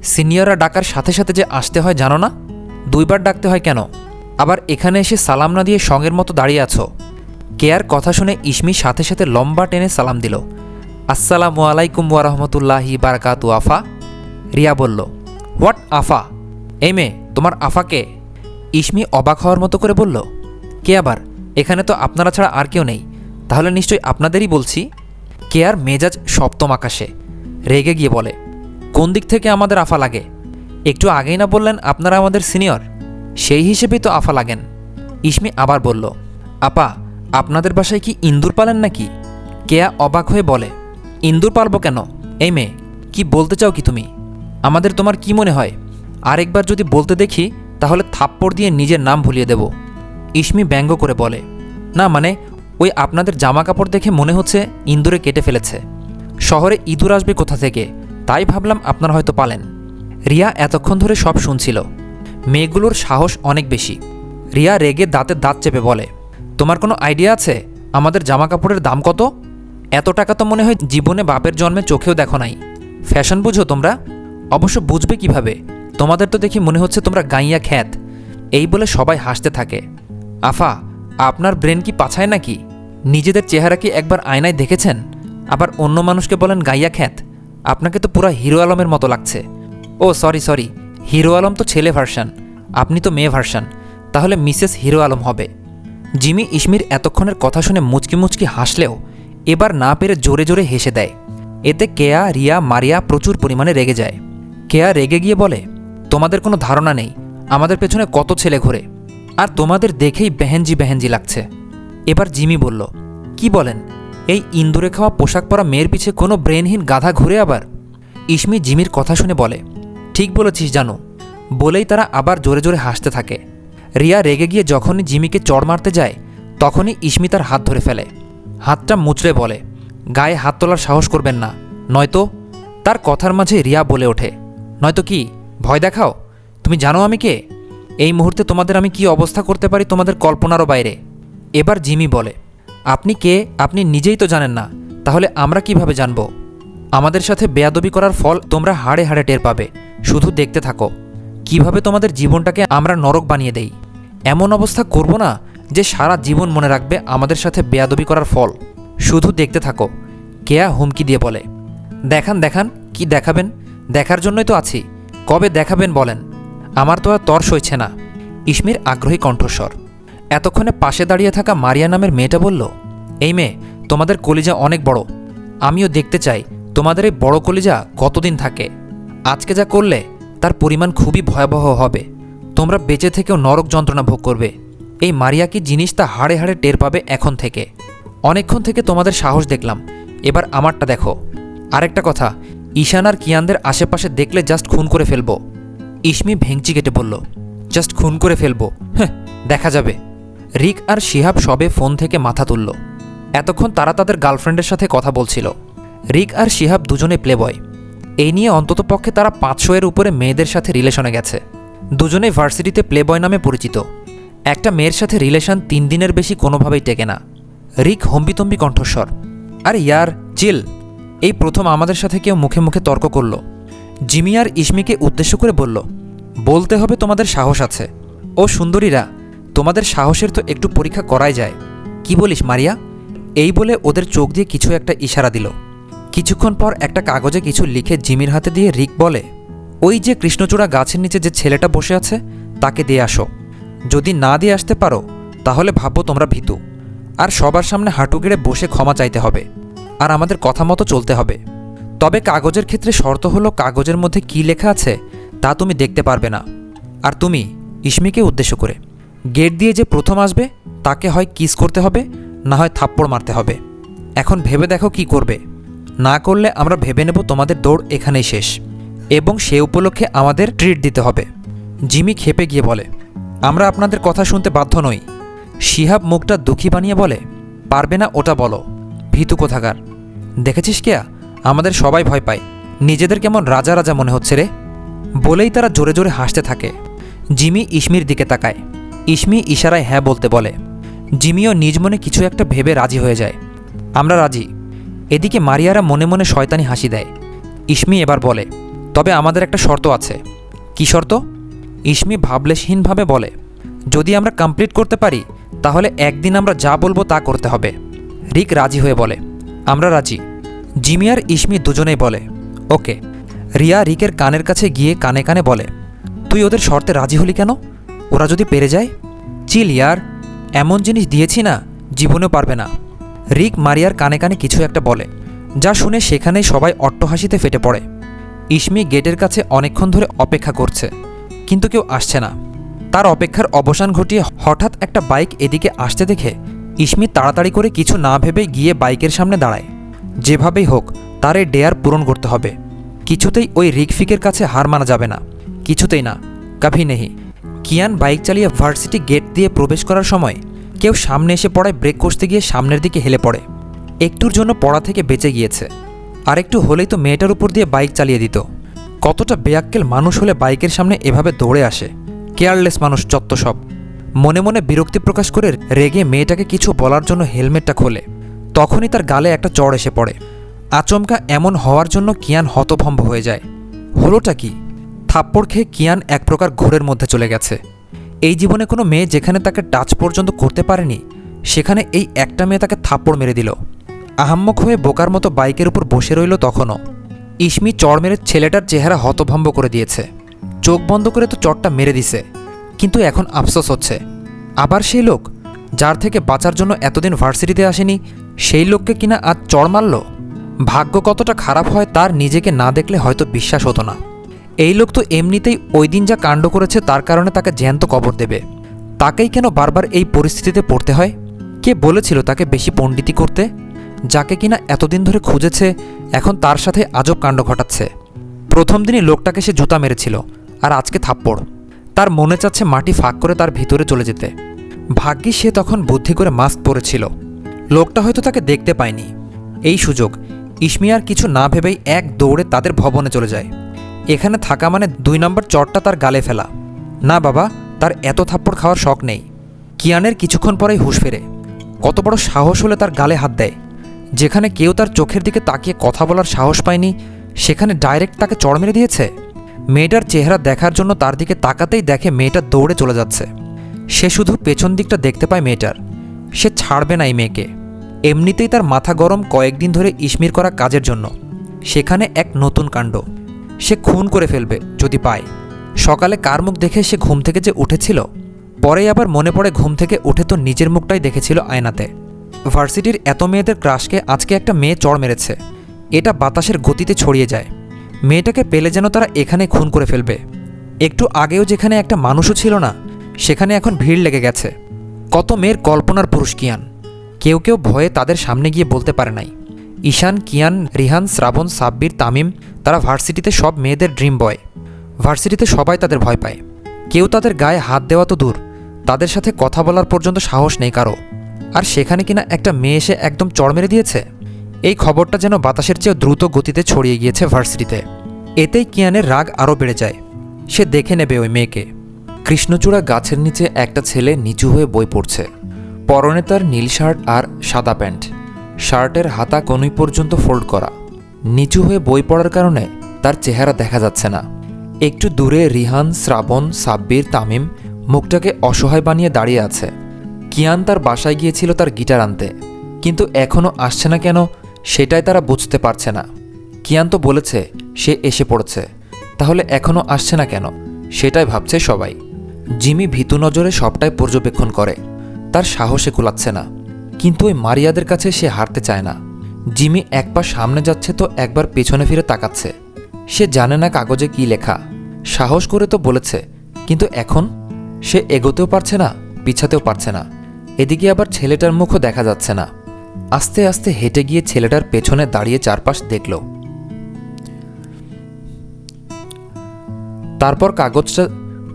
সিনিয়ররা ডাকার সাথে সাথে যে আসতে হয় জানো না? 2বার ডাকতে হয় কেন? আবার এখানে এসে সালাম না দিয়ে সঙ্গের মতো দাঁড়িয়ে আছো। কেয়ার কথা শুনে ইসমি সাথে সাথে লম্বা টেনে সালাম দিল। আসসালামু আলাইকুম ওয়া রাহমাতুল্লাহি বারাকাতু আফা। রিয়া বলল, হোয়াট আফা? এই মেয়ে, তোমার আফা কে? ইসমি অবাক হওয়ার মতো করে বলল, কে আবার? এখানে তো আপনারা ছাড়া আর কেউ নেই, তাহলে নিশ্চয়ই আপনাদেরই বলছি। কেয়ার মেজাজ সপ্তম আকাশে, রেগে গিয়ে বলে, কোন দিক থেকে আমাদের আফা লাগে? একটু আগেই না বললেন আপনারা আমাদের সিনিয়র, সেই হিসেবেই তো আফা লাগেন। ইসমি আবার বলল, আপা, আপনাদের বাসায় কি ইন্দুর পালেন নাকি? কেয়া অবাক হয়ে বলে, ইন্দুর পালবো কেন? এই মেয়ে, কি বলতে চাও কি তুমি? আমাদের তোমার কি মনে হয়? আরেকবার যদি বলতে দেখি তাহলে থাপ্পড় দিয়ে নিজের নাম ভুলিয়ে দেব। ইসমি ব্যঙ্গ করে বলে, না মানে ওই আপনাদের জামা কাপড় দেখে মনে হচ্ছে ইন্দুরে কেটে ফেলেছে। শহরে ইঁদুর আসবে কোথা থেকে, তাই ভাবলাম আপনারা হয়তো পালেন। রিয়া এতক্ষণ ধরে সব শুনছিল। মেয়েগুলোর সাহস অনেক বেশি। রিয়া রেগে দাঁতে দাঁত চেপে বলে, তোমার কোনো আইডিয়া আছে আমাদের জামা কাপড়ের দাম কত? এত টাকা তো মনে হয় জীবনে বাপের জন্মে চোখেও দেখো নাই। ফ্যাশন বুঝো তোমরা? অবশ্য বুঝবে কিভাবে, তোমাদের তো দেখি মনে হচ্ছে তোমরা গাইয়া খ্যাত। এই বলে সবাই হাসতে থাকে। আফা, আপনার ব্রেন কি পাছায় নাকি? নিজেদের চেহারা কি একবার আয়নায় দেখেছেন? আবার অন্য মানুষকে বলেন গাইয়া খ্যাত? আপনাকে তো পুরা হিরো আলমের মতো লাগছে। ও সরি, হিরো আলম তো ছেলে ভার্সান, আপনি তো মেয়ে ভার্সান, তাহলে মিসেস হিরো আলম হবে। জিমি ইসমির এতক্ষণের কথা শুনে মুচকি মুচকি হাসলেও এবার না পেরে জোরে জোরে হেসে দেয়। এতে কেয়া, রিয়া, মারিয়া প্রচুর পরিমাণে রেগে যায়। কেয়া রেগে গিয়ে বলে, তোমাদের কোনো ধারণা নেই আমাদের পেছনে কত ছেলে ঘোরে, আর তোমাদের দেখেই বেহেনজি বেহেনজি লাগছে। এবার জিমি বলল, কি বলেন? এই ইন্দুরে খাওয়া পোশাক পরা মেয়ের পিছে কোনো ব্রেনহীন গাধা ঘুরে আবার? ইসমি জিমির কথা শুনে বলে, ঠিক বলেছিস জানো। বলেই তারা আবার জোরে জোরে হাসতে থাকে। রিয়া রেগে গিয়ে যখনই জিমিকে চড় মারতে যায় তখনই ইসমি তার হাত ধরে ফেলে। হাতটা মুচড়ে বলে, গায়ে হাত তোলার সাহস করবেন না, নয়তো। তার কথার মাঝে রিয়া বলে ওঠে, নয়তো কি? ভয় দেখাও? তুমি জানো আমি কে? এই মুহূর্তে তোমাদের আমি কি অবস্থা করতে পারি তোমাদের কল্পনারও বাইরে। এবার জিমি বলে, আপনি কে আপনি নিজেই তো জানেন না, তাহলে আমরা কিভাবে জানব? আমাদের সাথে বেয়াদবি করার ফল তোমরা হাড়ে হাড়ে টের পাবে। শুধু দেখতে থাকো কিভাবে তোমাদের জীবনটাকে আমরা নরক বানিয়ে দেই। এমন অবস্থা করব না যে সারা জীবন মনে রাখবে আমাদের সাথে বেয়াদবি করার ফল। শুধু দেখতে থাকো। কেয়া হুমকি দিয়ে বলে, দেখান দেখান, কি দেখাবেন? দেখার জন্যই তো আছি, কবে দেখাবেন বলেন? আমার তো আর তর সইছে না। ইসমির আগ্রহী কণ্ঠস্বর। এতক্ষণে পাশে দাঁড়িয়ে থাকা মারিয়া নামের মেয়েটা বলল, এই মেয়ে, তোমাদের কলিজা অনেক বড়, আমিও দেখতে চাই তোমাদের এই বড় কলিজা কতদিন থাকে। আজকে যা করলে তার পরিমাণ খুবই ভয়াবহ হবে। তোমরা বেঁচে থেকেও নরক যন্ত্রণা ভোগ করবে। এই মারিয়া কি জিনিস তা হাড়ে হাড়ে টের পাবে এখন থেকে। অনেকক্ষণ থেকে তোমাদের সাহস দেখলাম, এবার আমারটা দেখো। আরেকটা কথা, ঈশান আর কিয়ানদের আশেপাশে দেখলে জাস্ট খুন করে ফেলবো। ইসমি ভেঙচি কেটে বলল, জাস্ট খুন করে ফেলবো? হ্যাঁ, দেখা যাবে। রিক আর শিহাব সবে ফোন থেকে মাথা তুলল। এতক্ষণ তারা তাদের গার্লফ্রেন্ডের সাথে কথা বলছিল। রিক আর শিহাব দুজনে প্লেবয়। এই নিয়ে অন্ততপক্ষে তারা 500-এর উপরে মেয়েদের সাথে রিলেশনে গেছে। দুজনেই ভার্সিটিতে প্লেবয় নামে পরিচিত। একটা মেয়ের সাথে রিলেশন 3 দিনের বেশি কোনোভাবেই টেকে না। রিক হম্বিতম্বি কণ্ঠস্বর, আর ইয়ার চিল, এই প্রথম আমাদের সাথে কেউ মুখে মুখে তর্ক করল। জিমি আর ইসমিকে উদ্দেশ্য করে বলল, বলতে হবে তোমাদের সাহস আছে। ও সুন্দরীরা, তোমাদের সাহসের তো একটু পরীক্ষা করাই যায়। কি বলিস মারিয়া? এই বলে ওদের চোখ দিয়ে কিছু একটা ইশারা দিল। কিছুক্ষণ পর একটা কাগজে কিছু লিখে জিমির হাতে দিয়ে রিক বলে, ওই যে কৃষ্ণচূড়া গাছের নিচে যে ছেলেটা বসে আছে তাকে দিয়ে আসো। যদি না দিয়ে আসতে পারো তাহলে ভাববো তোমরা ভীতু। আর সবার সামনে হাঁটু গেড়ে বসে ক্ষমা চাইতে হবে, আর আমাদের কথা মতো চলতে হবে। তবে কাগজের ক্ষেত্রে শর্ত হলো কাগজের মধ্যে কি লেখা আছে তা তুমি দেখতে পারবে না। আর তুমি, ইসমিকে উদ্দেশ্য করে, গেট দিয়ে যে প্রথম আসবে তাকে হয় কিস করতে হবে, না হয় থাপ্পড় মারতে হবে। এখন ভেবে দেখো কি করবে। না করলে আমরা ভেবে নেব তোমাদের দৌড় এখানেই শেষ, এবং সে উপলক্ষে আমাদের ট্রিট দিতে হবে। জিমি খেপে গিয়ে বলে, আমরা আপনাদের কথা শুনতে বাধ্য নই। শিহাব মুখটা দুঃখী বানিয়ে বলে, পারবে না ওটা বলো, ভীতু কোথাকার। দেখেছিস কেয়া, আমাদের সবাই ভয় পায়, নিজেদের কেমন রাজা রাজা মনে হচ্ছে রে। বলেই তারা জোরে জোরে হাসতে থাকে। জিমি ইসমির দিকে তাকায়। ইসমি ইশারায় হ্যাঁ বলতে বলে। জিমিও নিজ মনে কিছু একটা ভেবে রাজি হয়ে যায়, আমরা রাজি। এদিকে মারিয়ারা মনে মনে শয়তানি হাসি দেয়। ইসমি এবার বলে, তবে আমাদের একটা শর্ত আছে। কী শর্ত? ইসমি ভাবলেশহীনভাবে বলে, যদি আমরা কমপ্লিট করতে পারি তাহলে একদিন আমরা যা বলবো তা করতে হবে। রিক রাজি হয়ে বলে, আমরা রাজি। জিমি আর ইসমি দুজনেই বলে, ওকে। রিয়া রিকের কানের কাছে গিয়ে কানে কানে বলে, তুই ওদের শর্তে রাজি হলি কেন? ওরা যদি পেরে যায়? চিল ইয়ার, এমন জিনিস দিয়েছি না, জীবনেও পারবে না। রিক মারিয়ার কানে কানে কিছু একটা বলে, যা শুনে সেখানেই সবাই অট্টহাসিতে ফেটে পড়ে। ইসমি গেটের কাছে অনেকক্ষণ ধরে অপেক্ষা করছে, কিন্তু কেউ আসছে না। তার অপেক্ষার অবসান ঘটিয়ে হঠাৎ একটা বাইক এদিকে আসতে দেখে ইসমি তাড়াতাড়ি করে কিছু না ভেবে গিয়ে বাইকের সামনে দাঁড়ায়। যেভাবেই হোক তার এই ডেয়ার পূরণ করতে হবে। কিছুতেই ওই রিকফিকের কাছে হার মানা যাবে না, কিছুতেই না, কাভি নেহি। কিয়ান বাইক চালিয়ে ভার্সিটি গেট দিয়ে প্রবেশ করার সময় কেউ সামনে এসে পড়ায় ব্রেক কষতে গিয়ে সামনের দিকে হেলে পড়ে। একটুর জন্য পড়া থেকে বেঁচে গিয়েছে, আর একটু হলেই তো মেয়েটার উপর দিয়ে বাইক চালিয়ে দিত। কতটা বেয়াক্কেল মানুষ হলে বাইকের সামনে এভাবে দৌড়ে আসে? কেয়ারলেস মানুষ যত্ত সব। মনে মনে বিরক্তি প্রকাশ করে রেগে মেয়েটাকে কিছু বলার জন্য হেলমেটটা খোলে। তখনই তার গালে একটা চড় এসে পড়ে। আচমকা এমন হওয়ার জন্য কিয়ান হতভম্ব হয়ে যায়। হলোটা কি? থাপ্পড় খেয়ে কিয়ান এক প্রকার ঘোরের মধ্যে চলে গেছে। এই জীবনে কোনো মেয়ে যেখানে তাকে টাচ পর্যন্ত করতে পারেনি, সেখানে এই একটা মেয়ে তাকে থাপ্পড় মেরে দিল। আহাম্মক হয়ে বোকার মতো বাইকের উপর বসে রইল তখনও। ইসমি চড় মেরে ছেলেটার চেহারা হতভম্ব করে দিয়েছে। চোখ বন্ধ করে তো চড়টা মেরে দিছে, কিন্তু এখন আফসোস হচ্ছে। আবার সেই লোক যার থেকে বাঁচার জন্য এতদিন ভার্সিটিতে আসেনি, সেই লোককে কিনা আজ চড় মারল। ভাগ্য কতটা খারাপ হয় তার নিজেকে না দেখলে হয়তো বিশ্বাস হতো না। এই লোক তো এমনিতেই ওই দিন যা কাণ্ড করেছে তার কারণে তাকে জ্যান্ত কবর দেবে। তাকেই কেন বারবার এই পরিস্থিতিতে পড়তে হয়? কে বলেছিল তাকে বেশি পণ্ডিতি করতে? যাকে কিনা এতদিন ধরে খুঁজেছে, এখন তার সাথে আজব কাণ্ড ঘটাচ্ছে। প্রথম দিনই লোকটাকে সে জুতা মেরেছিল, আর আজকে থাপ্পড়। তার মনে চাচ্ছে মাটি ফাঁক করে তার ভিতরে চলে যেতে। ভাগ্যিস সে তখন বুদ্ধি করে মাস্ক পরেছিল, লোকটা হয়তো তাকে দেখতে পায়নি। এই সুযোগ। ইসমি আর কিছু না ভেবেই এক দৌড়ে তাদের ভবনে চলে যায়। এখানে থাকা মানে 2 নম্বর চটটা তার গালে ফেলা। না বাবা, তার এত থাপ্পড় খাওয়ার শখ নেই। কিয়ানের কিছুক্ষণ পরেই হুঁশ ফেরে। কত বড় সাহস হলে তার গালে হাত দেয়? যেখানে কেউ তার চোখের দিকে তাকিয়ে কথা বলার সাহস পায়নি, সেখানে ডাইরেক্ট তাকে চড় মেরে দিয়েছে। মেয়েটার চেহারা দেখার জন্য তার দিকে তাকাতেই দেখে মেয়েটা দৌড়ে চলে যাচ্ছে। সে শুধু পেছন দিকটা দেখতে পায় মেয়েটার। সে ছাড়বে না এই মেয়েকে। এমনিতেই তার মাথা গরম কয়েকদিন ধরে ইসমির করা কাজের জন্য। সেখানে এক নতুন কাণ্ড। সে খুন করে ফেলবে যদি পায়। সকালে কার মুখ দেখে সে ঘুম থেকে যে উঠেছিল, পরে আবার মনে পড়ে ঘুম থেকে উঠে তো নিজের মুখটাই দেখেছিল আয়নাতে। ভার্সিটির এত মেয়েদের ক্রাশকে আজকে একটা মেয়ে চড় মেরেছে। এটা বাতাসের গতিতে ছড়িয়ে যায়। মেয়েটাকে পেলে যেন তারা এখানে খুন করে ফেলবে। একটু আগেও যেখানে একটা মানুষও ছিল না, সেখানে এখন ভিড় লেগে গেছে। কত মেয়ের কল্পনার পুরুষ কিয়ান। কেউ কেউ ভয়ে তাদের সামনে গিয়ে বলতে পারে নাই। ঈশান, কিয়ান, রিহান, শ্রাবণ, সাব্বির, তামিম, তারা ভার্সিটিতে সব মেয়েদের ড্রিম বয়। ভার্সিটিতে সবাই তাদের ভয় পায়। কেউ তাদের গায়ে হাত দেওয়া তো দূর, তাদের সাথে কথা বলার পর্যন্ত সাহস নেই কারো। আর সেখানে কিনা একটা মেয়ে এসে একদম চড় মেরে দিয়েছে। এই খবরটা যেন বাতাসের চেয়ে দ্রুত গতিতে ছড়িয়ে গিয়েছে ভার্সিটিতে। এতেই কিয়ানের রাগ আরও বেড়ে যায়। সে দেখে নেবে ওই মেয়েকে। কৃষ্ণচূড়া গাছের নিচে একটা ছেলে নিচু হয়ে বই পড়ছে। পরনে তার নীল শার্ট আর সাদা প্যান্ট। শার্টের হাতা কনুই পর্যন্ত ফোল্ড করা। নিচু হয়ে বই পড়ার কারণে তার চেহারা দেখা যাচ্ছে না। একটু দূরে রিহান, শ্রাবণ, সাব্বির, তামিম মুখটাকে অসহায় বানিয়ে দাঁড়িয়ে আছে। কিয়ান তার বাসায় গিয়েছিল তার গিটার আনতে, কিন্তু এখনও আসছে না কেন সেটাই তারা বুঝতে পারছে না। কিয়ান তো বলেছে সে এসে পড়েছে, তাহলে এখনও আসছে না কেন সেটাই ভাবছে সবাই। জিমি ভীতু নজরে সবটাই পর্যবেক্ষণ করে। তার সাহসে কুলাচ্ছে না, কিন্তু ওই মারিয়াদের কাছে সে হারতে চায় না। জিমি এক পা সামনে যাচ্ছে তো একবার পেছনে ফিরে তাকাচ্ছে। সে জানে না কাগজে কি লেখা। সাহস করে তো বলেছে, কিন্তু এখন সে এগোতেও পারছে না, পিছাতেও পারছে না। এদিকে আবার ছেলেটার মুখও দেখা যাচ্ছে না। আস্তে আস্তে হেঁটে গিয়ে ছেলেটার পেছনে দাঁড়িয়ে চারপাশ দেখল।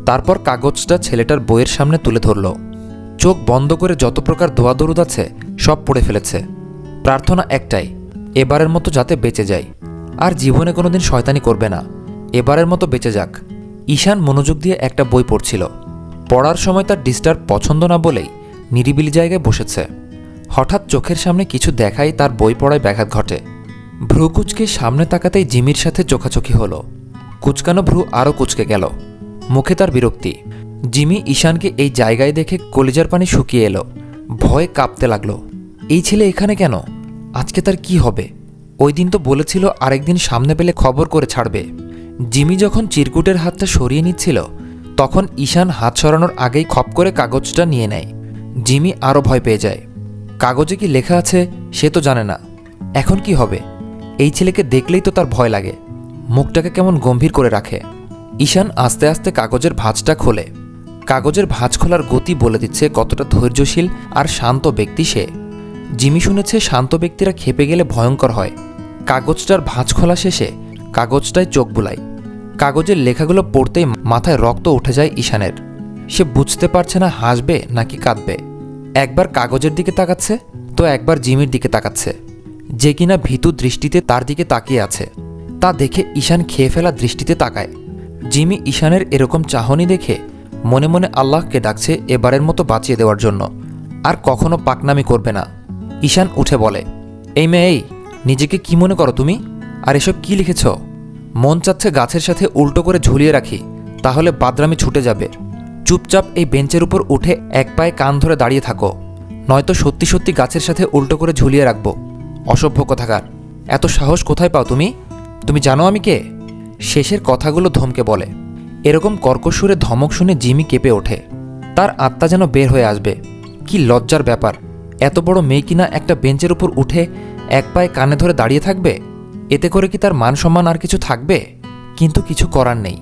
তারপর কাগজটা ছেলেটার বইয়ের সামনে তুলে ধরল। চোখ বন্ধ করে যত প্রকার দোয়া দরুদ আছে সব পড়ে ফেলেছে। প্রার্থনা একটাই, এবারের মতো যাতে বেঁচে যায়। আর জীবনে কোনোদিন শয়তানি করবে না, এবারের মতো বেঁচে যাক। ঈশান মনোযোগ দিয়ে একটা বই পড়ছিল। পড়ার সময় তার ডিস্টার্ব পছন্দ না বলেই নিরিবিলি জায়গায় বসেছে। হঠাৎ চোখের সামনে কিছু দেখাই তার বই পড়ায় ব্যাঘাত ঘটে। ভ্রুকুচকে সামনে তাকাতেই জিমির সাথে চোখাচোখি হলো। কুচকানো ভ্রু আরও কুচকে গেল। মুখে তার বিরক্তি। জিমি ঈশানকে এই জায়গায় দেখে কলিজার পানি শুকিয়ে এলো। ভয়ে কাঁপতে লাগলো। এই ছেলে এখানে কেন? আজকে তার কি হবে? ওই দিন তো বলেছিল আরেকদিন সামনে পেলে খবর করে ছাড়বে। জিমি যখন চিরকুটের হাতটা সরিয়ে নিচ্ছিল তখন ঈশান হাত সরানোর আগেই খপ করে কাগজটা নিয়ে নেয়। জিমি আরও ভয় পেয়ে যায়। কাগজে কি লেখা আছে সে তো জানে না। এখন কি হবে? এই ছেলেকে দেখলেই তো তার ভয় লাগে। মুখটাকে কেমন গম্ভীর করে রাখে। ঈশান আস্তে আস্তে কাগজের ভাঁজটা খোলে। কাগজের ভাঁজ খোলার গতি বলে দিচ্ছে কতটা ধৈর্যশীল আর শান্ত ব্যক্তি সে। জিমি শুনেছে শান্ত ব্যক্তিরা ক্ষেপে গেলে ভয়ঙ্কর হয়। কাগজটার ভাঁজ খোলা শেষে কাগজটায় চোখ বুলায়। কাগজের লেখাগুলো পড়তেই মাথায় রক্ত উঠে যায় ঈশানের। সে বুঝতে পারছে না হাসবে নাকি কাঁদবে। একবার কাগজের দিকে তাকাচ্ছে তো একবার জিমির দিকে তাকাচ্ছে, যে কিনা ভীতু দৃষ্টিতে তার দিকে তাকিয়ে আছে। তা দেখে ঈশান খেয়ে ফেলা দৃষ্টিতে তাকায়। জিমি ঈশানের এরকম চাহনি দেখে মনে মনে আল্লাহকে ডাকছে এবারের মতো বাঁচিয়ে দেওয়ার জন্য, আর কখনো পাকনামি করবে না। ঈশান উঠে বলে, এই মেয়ে, এই নিজেকে কি মনে করো তুমি? আর এসব কি লিখেছ? মন চাচ্ছে গাছের সাথে উল্টো করে ঝুলিয়ে রাখি, তাহলে বাদরামি ছুটে যাবে। চুপচাপ এই বেঞ্চের উপর উঠে এক পায়ে কান ধরে দাঁড়িয়ে থাকো, নয়তো সত্যি সত্যি গাছের সাথে উল্টো করে ঝুলিয়ে রাখবো। অসভ্য কথাকার, এত সাহস কোথায় পাও তুমি? তুমি জানো আমি কে? শেষের কথাগুলো ধমকে বলে। এরকম কর্কশ সুরে ধমক শুনে জিমি কেঁপে ওঠে। তার আত্মা যেন বের হয়ে আসবে। কি লজ্জার ব্যাপার! এত বড় মেয়ে কিনা একটা বেঞ্চের উপর উঠে এক পায়ে কানে ধরে দাঁড়িয়ে থাকবে? এতে করে কি তার মান সম্মান আর কিছু থাকবে? কিন্তু কিছু করার নেই।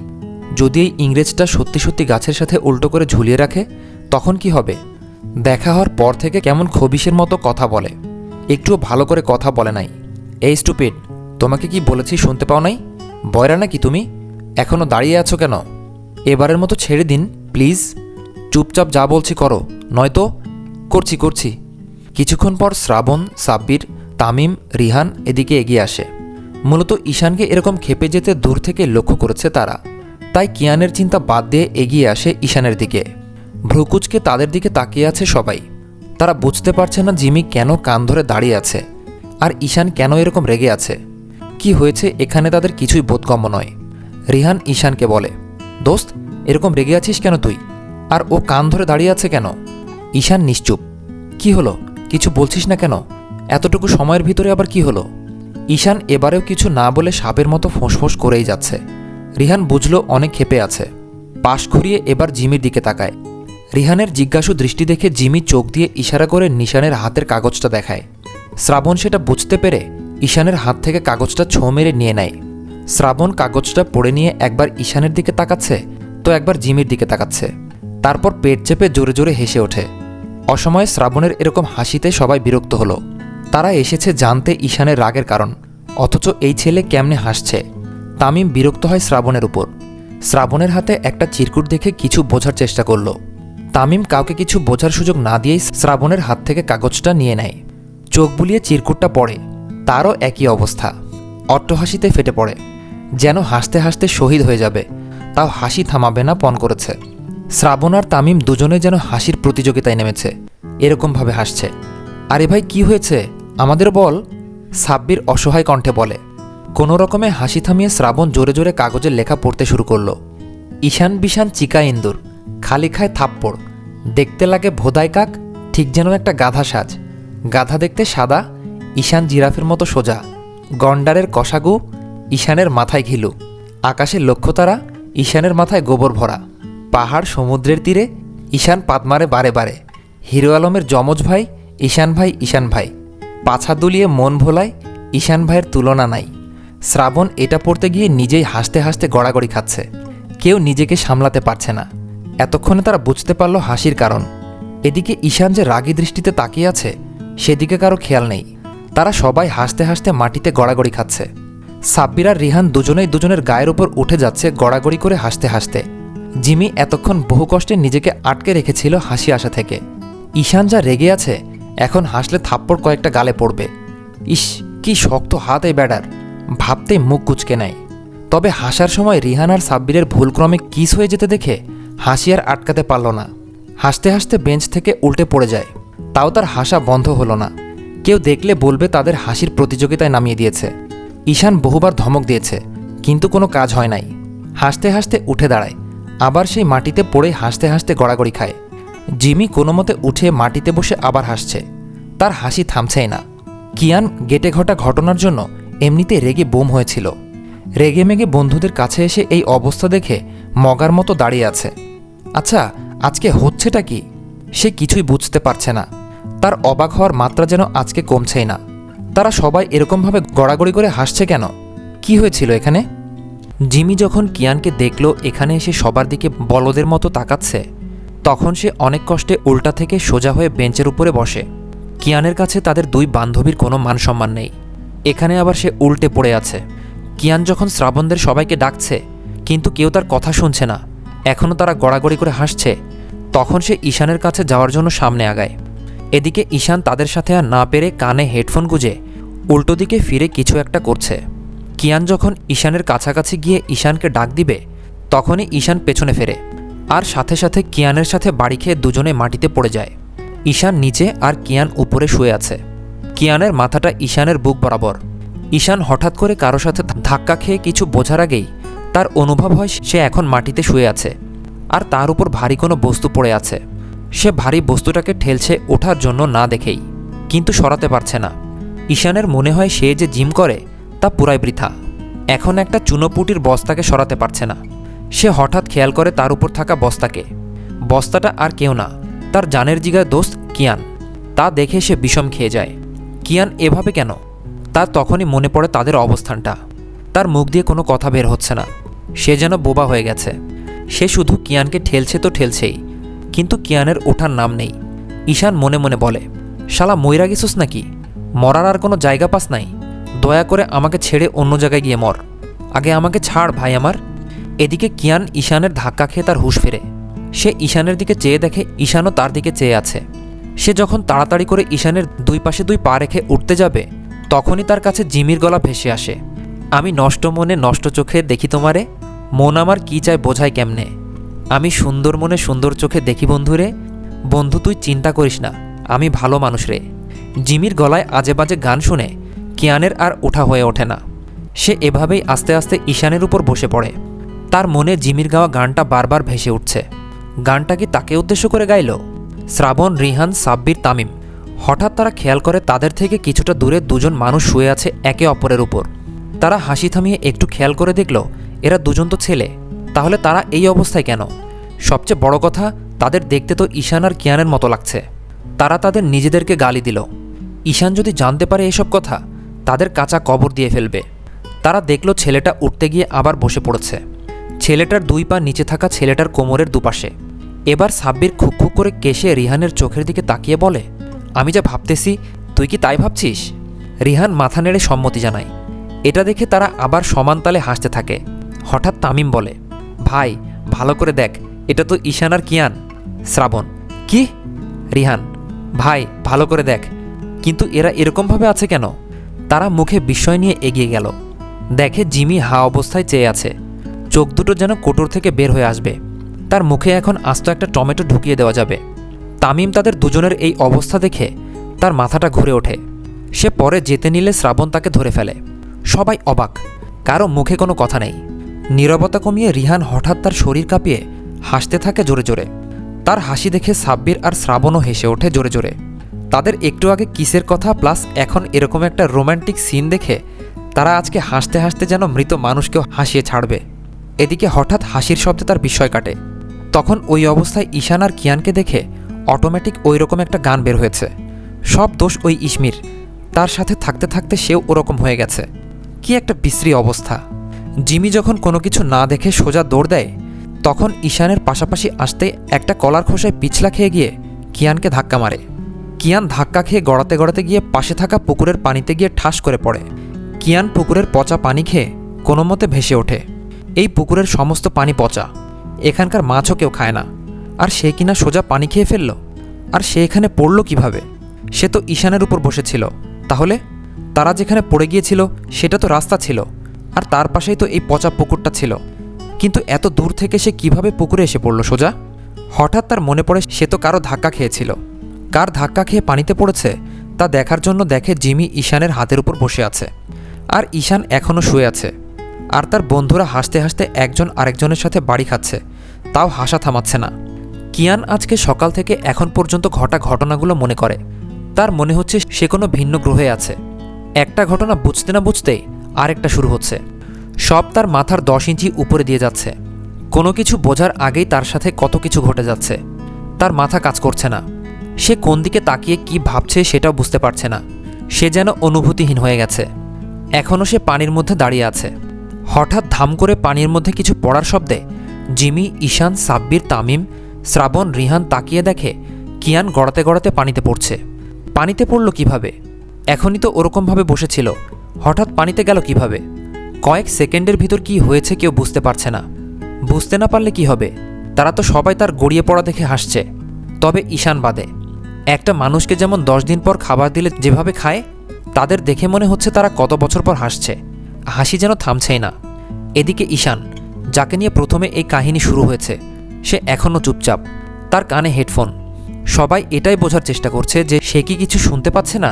যদি এই ইংরেজটা সত্যি সত্যি গাছের সাথে উল্টো করে ঝুলিয়ে রাখে তখন কি হবে? দেখা হওয়ার পর থেকে কেমন খবিশের মতো কথা বলে, একটুও ভালো করে কথা বলে নাই। এই স্টুপিড, তোমাকে কি বলেছি শুনতে পাও নাই? বয়রা নাকি তুমি? এখনও দাঁড়িয়ে আছো কেন? এবারের মতো ছেড়ে দিন প্লিজ। চুপচাপ যা বলছি করো, নয়তো। করছি করছি। কিছুক্ষণ পর শ্রাবণ, সাব্বির, তামিম, রিহান এদিকে এগিয়ে আসে। মূলত ঈশানকে এরকম খেপে যেতে দূর থেকে লক্ষ্য করেছে তারা। তাই কিয়ানের চিন্তা বাদ দিয়ে এগিয়ে আসে ঈশানের দিকে। ভ্রুকুচকে তাদের দিকে তাকিয়ে আছে সবাই। তারা বুঝতে পারছে না জিমি কেন কান ধরে দাঁড়িয়ে আছে, আর ঈশান কেন এরকম রেগে আছে। কি হয়েছে এখানে তাদের কিছুই বোধগম্য নয়। রিহান ঈশানকে বলে, দোস্ত, এরকম রেগে আছিস কেন তুই? আর ও কান ধরে দাঁড়িয়ে আছে কেন? ঈশান নিশ্চুপ। কি হলো? কিছু বলছিস না কেন? এতটুকু সময়ের ভিতরে আবার কি হলো? ঈশান এবারেও কিছু না বলে সাপের মতো ফোঁসফোঁস করেই যাচ্ছে। রিহান বুঝল অনেক ক্ষেপে আছে। পাশ ঘুরিয়ে এবার জিমির দিকে তাকায়। রিহানের জিজ্ঞাসু দৃষ্টি দেখে জিমি চোখ দিয়ে ইশারা করে নিশানের হাতের কাগজটা দেখায়। শ্রাবণ সেটা বুঝতে পেরে ঈশানের হাত থেকে কাগজটা ছোঁ মেরে নিয়ে নেয়। শ্রাবণ কাগজটা পড়ে নিয়ে একবার ঈশানের দিকে তাকাচ্ছে তো একবার জিমির দিকে তাকাচ্ছে। তারপর পেট চেপে জোরে জোরে হেসে ওঠে। অসময়ে শ্রাবণের এরকম হাসিতে সবাই বিরক্ত হলো। তারা এসেছে জানতে ঈশানের রাগের কারণ, অথচ এই ছেলে কেমনে হাসছে। তামিম বিরক্ত হয় শ্রাবণের উপর। শ্রাবণের হাতে একটা চিরকুট দেখে কিছু বোঝার চেষ্টা করল। তামিম কাউকে কিছু বোঝার সুযোগ না দিয়েই শ্রাবণের হাত থেকে কাগজটা নিয়ে নেয়। চোখ বুলিয়ে চিরকুটটা পড়ে। তারও একই অবস্থা। অট্টহাসিতে ফেটে পড়ে, যেন হাসতে হাসতে শহীদ হয়ে যাবে, তাও হাসি থামাবে না পণ করেছে। শ্রাবণ আর তামিম দুজনে যেন হাসির প্রতিযোগিতায় নেমেছে, এরকমভাবে হাসছে। আরে ভাই, কি হয়েছে আমাদের বল? সাব্বির অসহায় কণ্ঠে বলে। কোনো রকমে হাসি থামিয়ে শ্রাবণ জোরে জোরে কাগজের লেখা পড়তে শুরু করল। ঈশান বিশান চিকা ইন্দুর, খালি খায় থাপ্পড়, দেখতে লাগে ভোদাই কাক, ঠিক যেন একটা গাধা সাজ। গাধা দেখতে সাদা, ঈশান জিরাফের মতো সোজা। গন্ডারের কষাগু, ঈশানের মাথায় ঘিলু। আকাশে লক্ষ্যতারা, ঈশানের মাথায় গোবর ভরা। পাহাড় সমুদ্রের তীরে, ঈশান পাত মারে বারে বারে। হিরো আলমের যমজ ভাই, ঈশান ভাই ঈশান ভাই। পাছা দুলিয়ে মন ভোলায়, ঈশান ভাইয়ের তুলনা নাই। শ্রাবণ এটা পড়তে গিয়ে নিজেই হাসতে হাসতে গড়াগড়ি খাচ্ছে। কেউ নিজেকে সামলাতে পারছে না। এতক্ষণে তারা বুঝতে পারল হাসির কারণ। এদিকে ঈশান যে রাগী দৃষ্টিতে তাকিয়ে আছে সেদিকে কারো খেয়াল নেই। তারা সবাই হাসতে হাসতে মাটিতে গড়াগড়ি খাচ্ছে। সাব্বির আর রিহান দুজনেই দুজনের গায়ের উপর উঠে যাচ্ছে গড়াগড়ি করে হাসতে হাসতে। জিমি এতক্ষণ বহু কষ্টে নিজেকে আটকে রেখেছিল হাসি আসা থেকে। ঈশান যা রেগে আছে, এখন হাসলে থাপ্পড় কয়েকটা গালে পড়বে। ইস, কি শক্ত হাত এই ব্যাডার, ভাবতেই মুখ কুঁচকে নেয়। তবে হাসার সময় রিহান আর সাব্বিরের ভুলক্রমে কিস হয়ে যেতে দেখে হাসি আর আটকাতে পারল না। হাসতে হাসতে বেঞ্চ থেকে উল্টে পড়ে যায়। তাও তার হাসা বন্ধ হলো না। কেউ দেখলে বলবে তাদের হাসির প্রতিযোগিতায় নামিয়ে দিয়েছে। ঈশান বহুবার ধমক দিয়েছে, কিন্তু কোনো কাজ হয় নাই। হাসতে হাসতে উঠে দাঁড়ায়, আবার সেই মাটিতে পড়ে হাসতে হাসতে গড়াগড়ি খায়। জিমি কোনো মতে উঠে মাটিতে বসে আবার হাসছে, তার হাসি থামছেই না। কিয়ান গেটে ঘটা ঘটনার জন্য এমনিতে রেগে বোম হয়েছিল। রেগে মেগে বন্ধুদের কাছে এসে এই অবস্থা দেখে মগার মতো দাঁড়িয়ে আছে। আচ্ছা, আজকে হচ্ছেটা কি সে কিছুই বুঝতে পারছে না। তার অবাক হওয়ার মাত্রা যেন আজকে কমছেই না। তারা সবাই এরকমভাবে গড়াগড়ি করে হাসছে কেন? কি হয়েছিল এখানে? জিমি যখন কিয়ানকে দেখল এখানে এসে সবার দিকে বলদের মতো তাকাচ্ছে, তখন সে অনেক কষ্টে উল্টা থেকে সোজা হয়ে বেঞ্চের উপরে বসে। কিয়ানের কাছে তাদের দুই বান্ধবীর কোনো মানসম্মান নেই, এখানে আবার সে উল্টে পড়ে আছে। কিয়ান যখন শ্রাবণদের সবাইকে ডাকছে, কিন্তু কেউ তার কথা শুনছে না, এখনও তারা গড়াগড়ি করে হাসছে, তখন সে ঈশানের কাছে যাওয়ার জন্য সামনে আগায়। এদিকে ঈশান তাদের সাথে আর না পেরে কানে হেডফোন গুঁজে উল্টো দিকে ফিরে কিছু একটা করছে। কিয়ান যখন ঈশানের কাছাকাছি গিয়ে ঈশানকে ডাক দিবে, তখনই ঈশান পেছনে ফেরে, আর সাথে সাথে কিয়ানের সাথে বাড়ি খেয়ে দুজনে মাটিতে পড়ে যায়। ঈশান নিচে আর কিয়ান উপরে শুয়ে আছে। কিয়ানের মাথাটা ঈশানের বুক বরাবর। ঈশান হঠাৎ করে কারো সাথে ধাক্কা খেয়ে কিছু বোঝার আগেই তার অনুভব হয় সে এখন মাটিতে শুয়ে আছে, আর তার উপর ভারী কোনো বস্তু পড়ে আছে। সে ভারী বস্তুটাকে ঠেলছে ওঠার জন্য না দেখেই, কিন্তু সরাতে পারছে না। ঈশানের মনে হয় সে যে জিম করে তা পুরাই বৃথা। এখন একটা চুনোপুটির বস্তাকে সরাতে পারছে না। সে হঠাৎ খেয়াল করে তার উপর থাকা বস্তাকে। বস্তাটা আর কেউ না, তার জানের জিগার দোস্ত কিয়ান। তা দেখে সে বিষম খেয়ে যায়। কিয়ান এভাবে কেন? তার তখনই মনে পড়ে তাদের অবস্থানটা। তার মুখ দিয়ে কোনো কথা বের হচ্ছে না, সে যেন বোবা হয়ে গেছে। সে শুধু কিয়ানকে ঠেলছে তো ঠেলছেই, কিন্তু কিয়ানের ওঠার নাম নেই। ঈশান মনে মনে বলে, শালা মইরা গেছিস নাকি? মরার আর কোনো জায়গা পাস নাই? দয়া করে আমাকে ছেড়ে অন্য জায়গায় গিয়ে মর, আগে আমাকে ছাড় ভাই আমার। এদিকে কিয়ান ঈশানের ধাক্কা খেয়ে তার হুঁশ ফেরে। সে ঈশানের দিকে চেয়ে দেখে ঈশানও তার দিকে চেয়ে আছে। সে যখন তাড়াতাড়ি করে ঈশানের দুই পাশে দুই পা রেখে উঠতে যাবে, তখনই তার কাছে জিমির গলা ভেসে আসে। আমি নষ্ট মনে নষ্ট চোখে দেখি তোমারে, মন আমার কি চায় বোঝায় কেমনে। আমি সুন্দর মনে সুন্দর চোখে দেখি বন্ধুরে, বন্ধু তুই চিন্তা করিস না, আমি ভালো মানুষ রে। জিমির গলায় আজে বাজে গান শুনে কিয়ানের আর ওঠা হয়ে ওঠে না। সে এভাবেই আস্তে আস্তে ঈশানের উপর বসে পড়ে। তার মনে জিমির গাওয়া গানটা বারবার ভেসে উঠছে। গানটা কি তাকে উদ্দেশ্য করে গাইল? শ্রাবণ, রিহান, সাব্বির, তামিম। হঠাৎ তারা খেয়াল করে তাদের থেকে কিছুটা দূরে দুজন মানুষ শুয়ে আছে একে অপরের উপর। তারা হাসি থামিয়ে একটু খেয়াল করে দেখল এরা দুজন তো ছেলে, তাহলে তারা এই অবস্থায় কেন? সবচেয়ে বড় কথা, তাদের দেখতে তো ঈশান আর কিয়ানের মতো লাগছে। তারা তাদের নিজেদেরকে গালি দিল। ঈশান যদি জানতে পারে এসব কথা, তাদের কাঁচা কবর দিয়ে ফেলবে। তারা দেখল ছেলেটা উঠতে গিয়ে আবার বসে পড়েছে। ছেলেটার দুই পা নিচে থাকা ছেলেটার কোমরের দুপাশে। এবার সাব্বির খুক খুক করে কেশে রিহানের চোখের দিকে তাকিয়ে বলে, আমি যা ভাবতেছি তুই কি তাই ভাবছিস? রিহান মাথা নেড়ে সম্মতি জানায়। এটা দেখে তারা আবার সমান তালে হাসতে থাকে। হঠাৎ তামিম বলে, ভাই ভালো করে দেখ, এটা তো ঈশান আর কিয়ান। শ্রাবণ, কি? রিহান, ভাই ভালো করে দেখ, কিন্তু এরা এরকমভাবে আছে কেন? তারা মুখে বিস্ময় নিয়ে এগিয়ে গেল। দেখে জিমি হা অবস্থায় চেয়ে আছে, চোখ দুটো যেন কোটর থেকে বের হয়ে আসবে। তার মুখে এখন আস্ত একটা টমেটো ঢুকিয়ে দেওয়া যাবে। তামিম তাদের দুজনের এই অবস্থা দেখে তার মাথাটা ঘুরে ওঠে। সে পরে যেতে নিলে শ্রাবণ তাকে ধরে ফেলে। সবাই অবাক, কারো মুখে কোনো কথা নেই। নীরবতা কমিয়ে রিহান হঠাৎ তার শরীর কাঁপিয়ে হাসতে থাকে জোরে জোরে। তার হাসি দেখে সাব্বির আর শ্রাবণও হেসে ওঠে জোরে জোরে। তাদের একটু আগে কিসের কথা প্লাস এখন এরকম একটা রোম্যান্টিক সিন দেখে তারা আজকে হাসতে হাসতে যেন মৃত মানুষকেও হাসিয়ে ছাড়বে। এদিকে হঠাৎ হাসির শব্দে তার বিস্ময় কাটে। তখন ওই অবস্থায় ঈশান আর কিয়ানকে দেখে অটোমেটিক ওই রকম একটা গান বের হয়েছে। সব দোষ ওই ইসমির, তার সাথে থাকতে থাকতে সেও ওরকম হয়ে গেছে। কি একটা বিশ্রী অবস্থা। জিমি যখন কোনো কিছু না দেখে সোজা দৌড় দেয়, তখন ঈশানের পাশাপাশি আসতে একটা কলার খোসায় পিছলা খেয়ে গিয়ে কিয়ানকে ধাক্কা মারে। কিয়ান ধাক্কা খেয়ে গড়াতে গড়াতে গিয়ে পাশে থাকা পুকুরের পানিতে গিয়ে ঠাস করে পড়ে। কিয়ান পুকুরের পচা পানি খেয়ে কোনো মতে ভেসে ওঠে। এই পুকুরের সমস্ত পানি পচা, এখানকার মাছও কেউ খায় না। আর সে কিনা সোজা পানি খেয়ে ফেলল। আর সে এখানে পড়ল কিভাবে? সে তো ঈশানের উপর বসেছিল, তাহলে তারা যেখানে পড়ে গিয়েছিল সেটা তো রাস্তা ছিল, আর তার পাশেই তো এই পচা পুকুরটা ছিল। কিন্তু এত দূর থেকে সে কিভাবে পুকুরে এসে পড়ল সোজা? হঠাৎ তার মনে পড়ে সে তো কারো ধাক্কা খেয়েছিল। কার ধাক্কা খেয়ে পানিতে পড়েছে তা দেখার জন্য দেখে জিমি ঈশানের হাতের উপর বসে আছে, আর ঈশান এখনও শুয়ে আছে। আর তার বন্ধুরা হাসতে হাসতে একজন আরেকজনের সাথে বাড়ি খাচ্ছে, তাও হাসা থামাচ্ছে না। কিয়ান আজকে সকাল থেকে এখন পর্যন্ত ঘটা ঘটনাগুলো মনে করে। তার মনে হচ্ছে সে কোনো ভিন্ন গ্রহে আছে। একটা ঘটনা বুঝতে না বুঝতেই আরেকটা শুরু হচ্ছে। সব তার মাথার 10 ইঞ্চি উপরে দিয়ে যাচ্ছে। কোনো কিছু বোঝার আগেই তার সাথে কত কিছু ঘটে যাচ্ছে। তার মাথা কাজ করছে না। সে কোন দিকে তাকিয়ে কি ভাবছে সেটাও বুঝতে পারছে না। সে যেন অনুভূতিহীন হয়ে গেছে। এখনও সে পানির মধ্যে দাঁড়িয়ে আছে। হঠাৎ ধাম করে পানির মধ্যে কিছু পড়ার শব্দে জিমি, ঈশান, সাব্বির, তামিম, শ্রাবণ, রিহান তাকিয়ে দেখে কিয়ান গড়াতে গড়াতে পানিতে পড়ছে। পানিতে পড়ল কিভাবে? এখনই তো ওরকমভাবে বসেছিল, হঠাৎ পানিতে গেল কিভাবে? কয়েক সেকেন্ডের ভিতর কি হয়েছে কেউ বুঝতে পারছে না। বুঝতে না পারলে কি হবে? তারা তো সবাই তার গড়িয়ে পড়া দেখে হাসছে, তবে ঈশান বাদে। একটা মানুষকে যেমন 10 দিন পর খাবার দিলে যেভাবে খায়, তাদের দেখে মনে হচ্ছে তারা কত বছর পর হাসছে। হাসি যেন থামছেই না। এদিকে ঈশান, যাকে নিয়ে প্রথমে এই কাহিনী শুরু হয়েছে, সে এখনও চুপচাপ। তার কানে হেডফোন। সবাই এটাই বোঝার চেষ্টা করছে যে সে কি কিছু শুনতে পাচ্ছে না,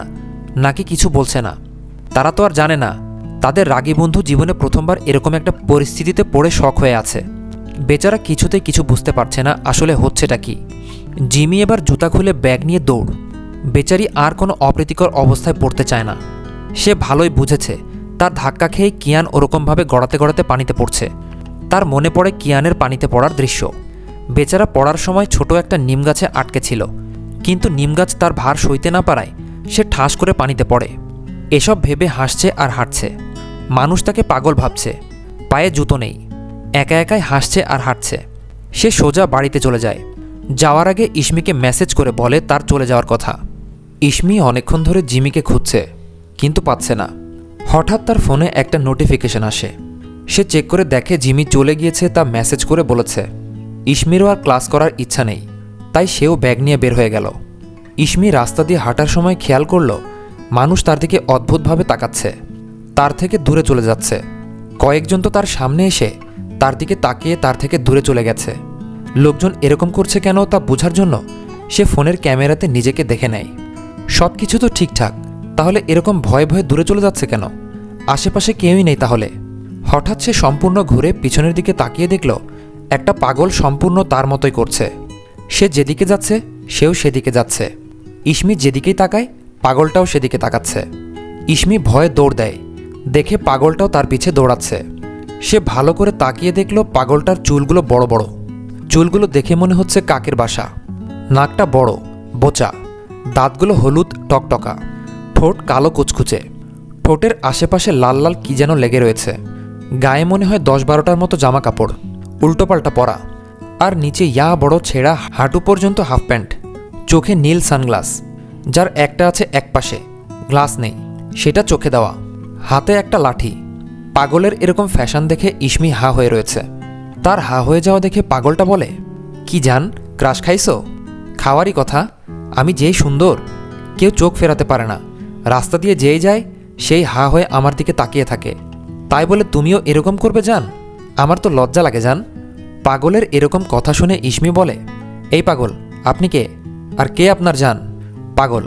নাকি কিছু বলছে না। তারা তো আর জানে না তাদের রাগী বন্ধু জীবনে প্রথমবার এরকম একটা পরিস্থিতিতে পড়ে শক হয়ে আছে। বেচারা কিছুতেই কিছু বুঝতে পারছে না আসলে হচ্ছেটা কি। জিমি এবার জুতা খুলে ব্যাগ নিয়ে দৌড়। বেচারি আর কোনো অপ্রীতিকর অবস্থায় পড়তে চায় না। সে ভালোই বুঝেছে তার ধাক্কা খেয়ে কিয়ান ওরকমভাবে গড়াতে গড়াতে পানিতে পড়ছে। তার মনে পড়ে কিয়ানের পানিতে পড়ার দৃশ্য। বেচারা পড়ার সময় ছোট একটা নিম গাছে আটকে ছিল, কিন্তু নিম গাছ তার ভার সইতে না পারায় সে ঠাস করে পানিতে পড়ে। এসব ভেবে হাসছে আর হাঁটছে। মানুষ তাকে পাগল ভাবছে। পায়ে জুতো নেই, একা একাই হাসছে আর হাঁটছে। সে সোজা বাড়িতে চলে যায়। যাওয়ার আগে ইসমিকে মেসেজ করে বলে তার চলে যাওয়ার কথা। ইসমি অনেকক্ষণ ধরে জিমিকে খুঁজছে, কিন্তু পাচ্ছে না। হঠাৎ তার ফোনে একটা নোটিফিকেশন আসে। সে চেক করে দেখে জিমি চলে গিয়েছে, তা মেসেজ করে বলেছে। ইসমিরও আর ক্লাস করার ইচ্ছা নেই, তাই সেও ব্যাগ নিয়ে বের হয়ে গেল। ইসমি রাস্তা দিয়ে হাঁটার সময় খেয়াল করল মানুষ তার দিকে অদ্ভুতভাবে তাকাচ্ছে, তার থেকে দূরে চলে যাচ্ছে। কয়েকজন তো তার সামনে এসে তার দিকে তাকিয়ে তার থেকে দূরে চলে গেছে। লোকজন এরকম করছে কেন তা বোঝার জন্য সে ফোনের ক্যামেরাতে নিজেকে দেখে নেয়। সব কিছু তো ঠিকঠাক, তাহলে এরকম ভয়ে ভয়ে দূরে চলে যাচ্ছে কেন? আশেপাশে কেউই নেই তাহলে। হঠাৎ সে সম্পূর্ণ ঘুরে পিছনের দিকে তাকিয়ে দেখল একটা পাগল সম্পূর্ণ তার মতোই করছে। সে যেদিকে যাচ্ছে সেও সেদিকে যাচ্ছে। ইসমি যেদিকেই তাকায় পাগলটাও সেদিকে তাকাচ্ছে। ইসমি ভয়ে দৌড় দেয়, দেখে পাগলটাও তার পিছে দৌড়াচ্ছে। সে ভালো করে তাকিয়ে দেখল পাগলটার চুলগুলো বড় বড়। চুলগুলো দেখে মনে হচ্ছে কাকের বাসা। নাকটা বড়, বোচা, দাঁতগুলো হলুদ টকটকা, ঠোঁট কালো কুচকুচে। ঠোঁটের আশেপাশে লাল লাল কি যেন লেগে রয়েছে। গায়ে মনে হয় 10-12টার মতো জামা কাপড়, উল্টোপাল্টা পরা। আর নিচে ইয়া বড় ছেঁড়া হাঁটু পর্যন্ত হাফ প্যান্ট। চোখে নীল সানগ্লাস, যার একটা আছে এক পাশে, গ্লাস নেই, সেটা চোখে দেওয়া। হাতে একটা লাঠি। পাগলের এরকম ফ্যাশন দেখে ইসমি হা হয়ে রয়েছে। তার হা হয়ে যাওয়া দেখে পাগলটা বলে, কি জান, ক্রাশ খাইছো? খাওয়ারই কথা। আমি যেই সুন্দর, কেউ চোখ ফেরাতে পারে না। রাস্তা দিয়ে যেই যায় সেই হা হয়ে আমার দিকে তাকিয়ে থাকে। তাই বলে তুমিও এরকম করবে জান? আমার তো লজ্জা লাগে জান। পাগলের এরকম কথা শুনে ইসমি বলে, এই পাগল, আপনি কে? আর কে আপনার জান? পাগল,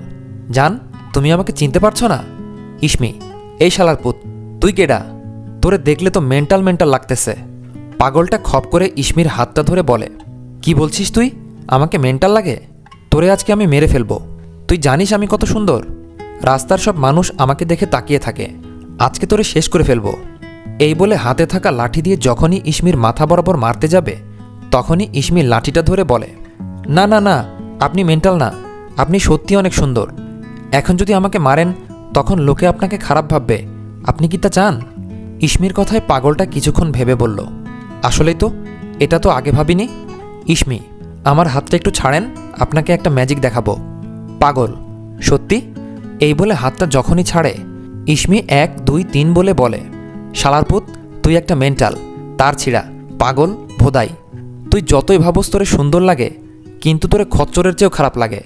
জান, তুমি আমাকে চিনতে পারছো না? ইসমি, এই শালার পুত, তুই কেডা? তোরে দেখলে তো মেন্টাল মেন্টাল লাগতেছে। পাগলটা খপ করে ইসমির হাতটা ধরে বলে, কি বলছিস তুই? আমাকে মেন্টাল লাগে? তোরে আজকে আমি মেরে ফেলবো। তুই জানিস আমি কত সুন্দর? রাস্তার সব মানুষ আমাকে দেখে তাকিয়ে থাকে। আজকে তোরে শেষ করে ফেলবো। এই বলে হাতে থাকা লাঠি দিয়ে যখনই ইসমির মাথা বরাবর মারতে যাবে, তখনই ইসমির লাঠিটা ধরে বলে, না না না, আপনি মেন্টাল না, আপনি সত্যি অনেক সুন্দর। এখন যদি আমাকে মারেন তখন লোকে আপনাকে খারাপ ভাববে। আপনি কি তা চান? ইসমির কথায় পাগলটা কিছুক্ষণ ভেবে বলল, আসলেই তো, এটা তো আগে ভাবিনি। ইসমি, আমার হাতটা একটু ছাড়েন, আপনাকে একটা ম্যাজিক দেখাবো। পাগল, সত্যি? এই বলে হাতটা যখনই ছাড়ে, ইসমি 1, 2, 3 বলে, শালার পুত, তুই একটা মেন্টাল, তার ছিঁড়া, পাগল, ভোদাই। তুই যতই ভাবস তোরে সুন্দর লাগে, কিন্তু তোরে খচ্চরের চেয়েও খারাপ লাগে।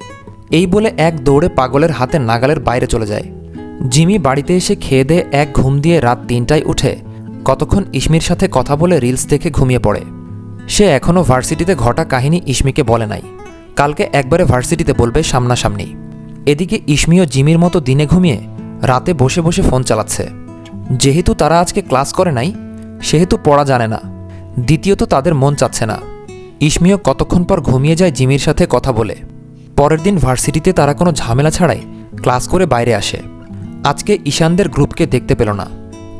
এই বলে এক দৌড়ে পাগলের হাতে নাগালের বাইরে চলে যায়। জিমি বাড়িতে এসে খেয়ে দিয়ে এক ঘুম দিয়ে রাত 3টায় উঠে কতক্ষণ ইসমির সাথে কথা বলে রিলস দেখে ঘুমিয়ে পড়ে। সে এখনও ভার্সিটিতে ঘটা কাহিনী ইসমিকে বলে নাই। কালকে একবারে ভার্সিটিতে বলবে সামনাসামনি। এদিকে ইসমিও জিমির মতো দিনে ঘুমিয়ে রাতে বসে বসে ফোন চালাচ্ছে। যেহেতু তারা আজকে ক্লাস করে নাই, সেহেতু পড়া জানে না, দ্বিতীয়ত তাদের মন চাচ্ছে না। ইসমিও কতক্ষণ পর ঘুমিয়ে যায় জিমির সাথে কথা বলে। পরের দিন ভার্সিটিতে তারা কোনো ঝামেলা ছাড়াই ক্লাস করে বাইরে আসে। আজকে ঈশানদের গ্রুপকে দেখতে পেল না,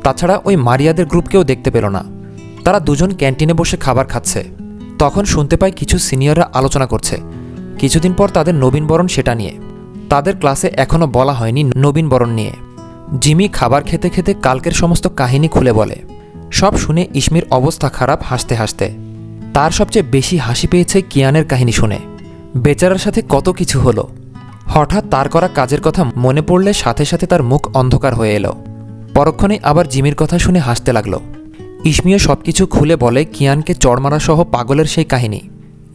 তাছাড়া ওই মারিয়াদের গ্রুপকেও দেখতে পেল না। তারা দুজন ক্যান্টিনে বসে খাবার খাচ্ছে। তখন শুনতে পায় কিছু সিনিয়ররা আলোচনা করছে কিছুদিন পর তাদের নবীনবরণ সেটা নিয়ে। তাদের ক্লাসে এখনও বলা হয়নি নবীনবরণ নিয়ে। জিমি খাবার খেতে খেতে কালকের সমস্ত কাহিনী খুলে বলে। সব শুনে ইসমির অবস্থা খারাপ হাসতে হাসতে। তার সবচেয়ে বেশি হাসি পেয়েছে কিয়ানের কাহিনী শুনে। বেচারার সাথে কত কিছু হলো। হঠাৎ তার করা কাজের কথা মনে পড়লে সাথে সাথে তার মুখ অন্ধকার হয়ে এলো। পরক্ষণে আবার জিমির কথা শুনে হাসতে লাগলো। ইসমিও সবকিছু খুলে বলে কিয়ানকে চড় মারা সহ পাগলের সেই কাহিনী।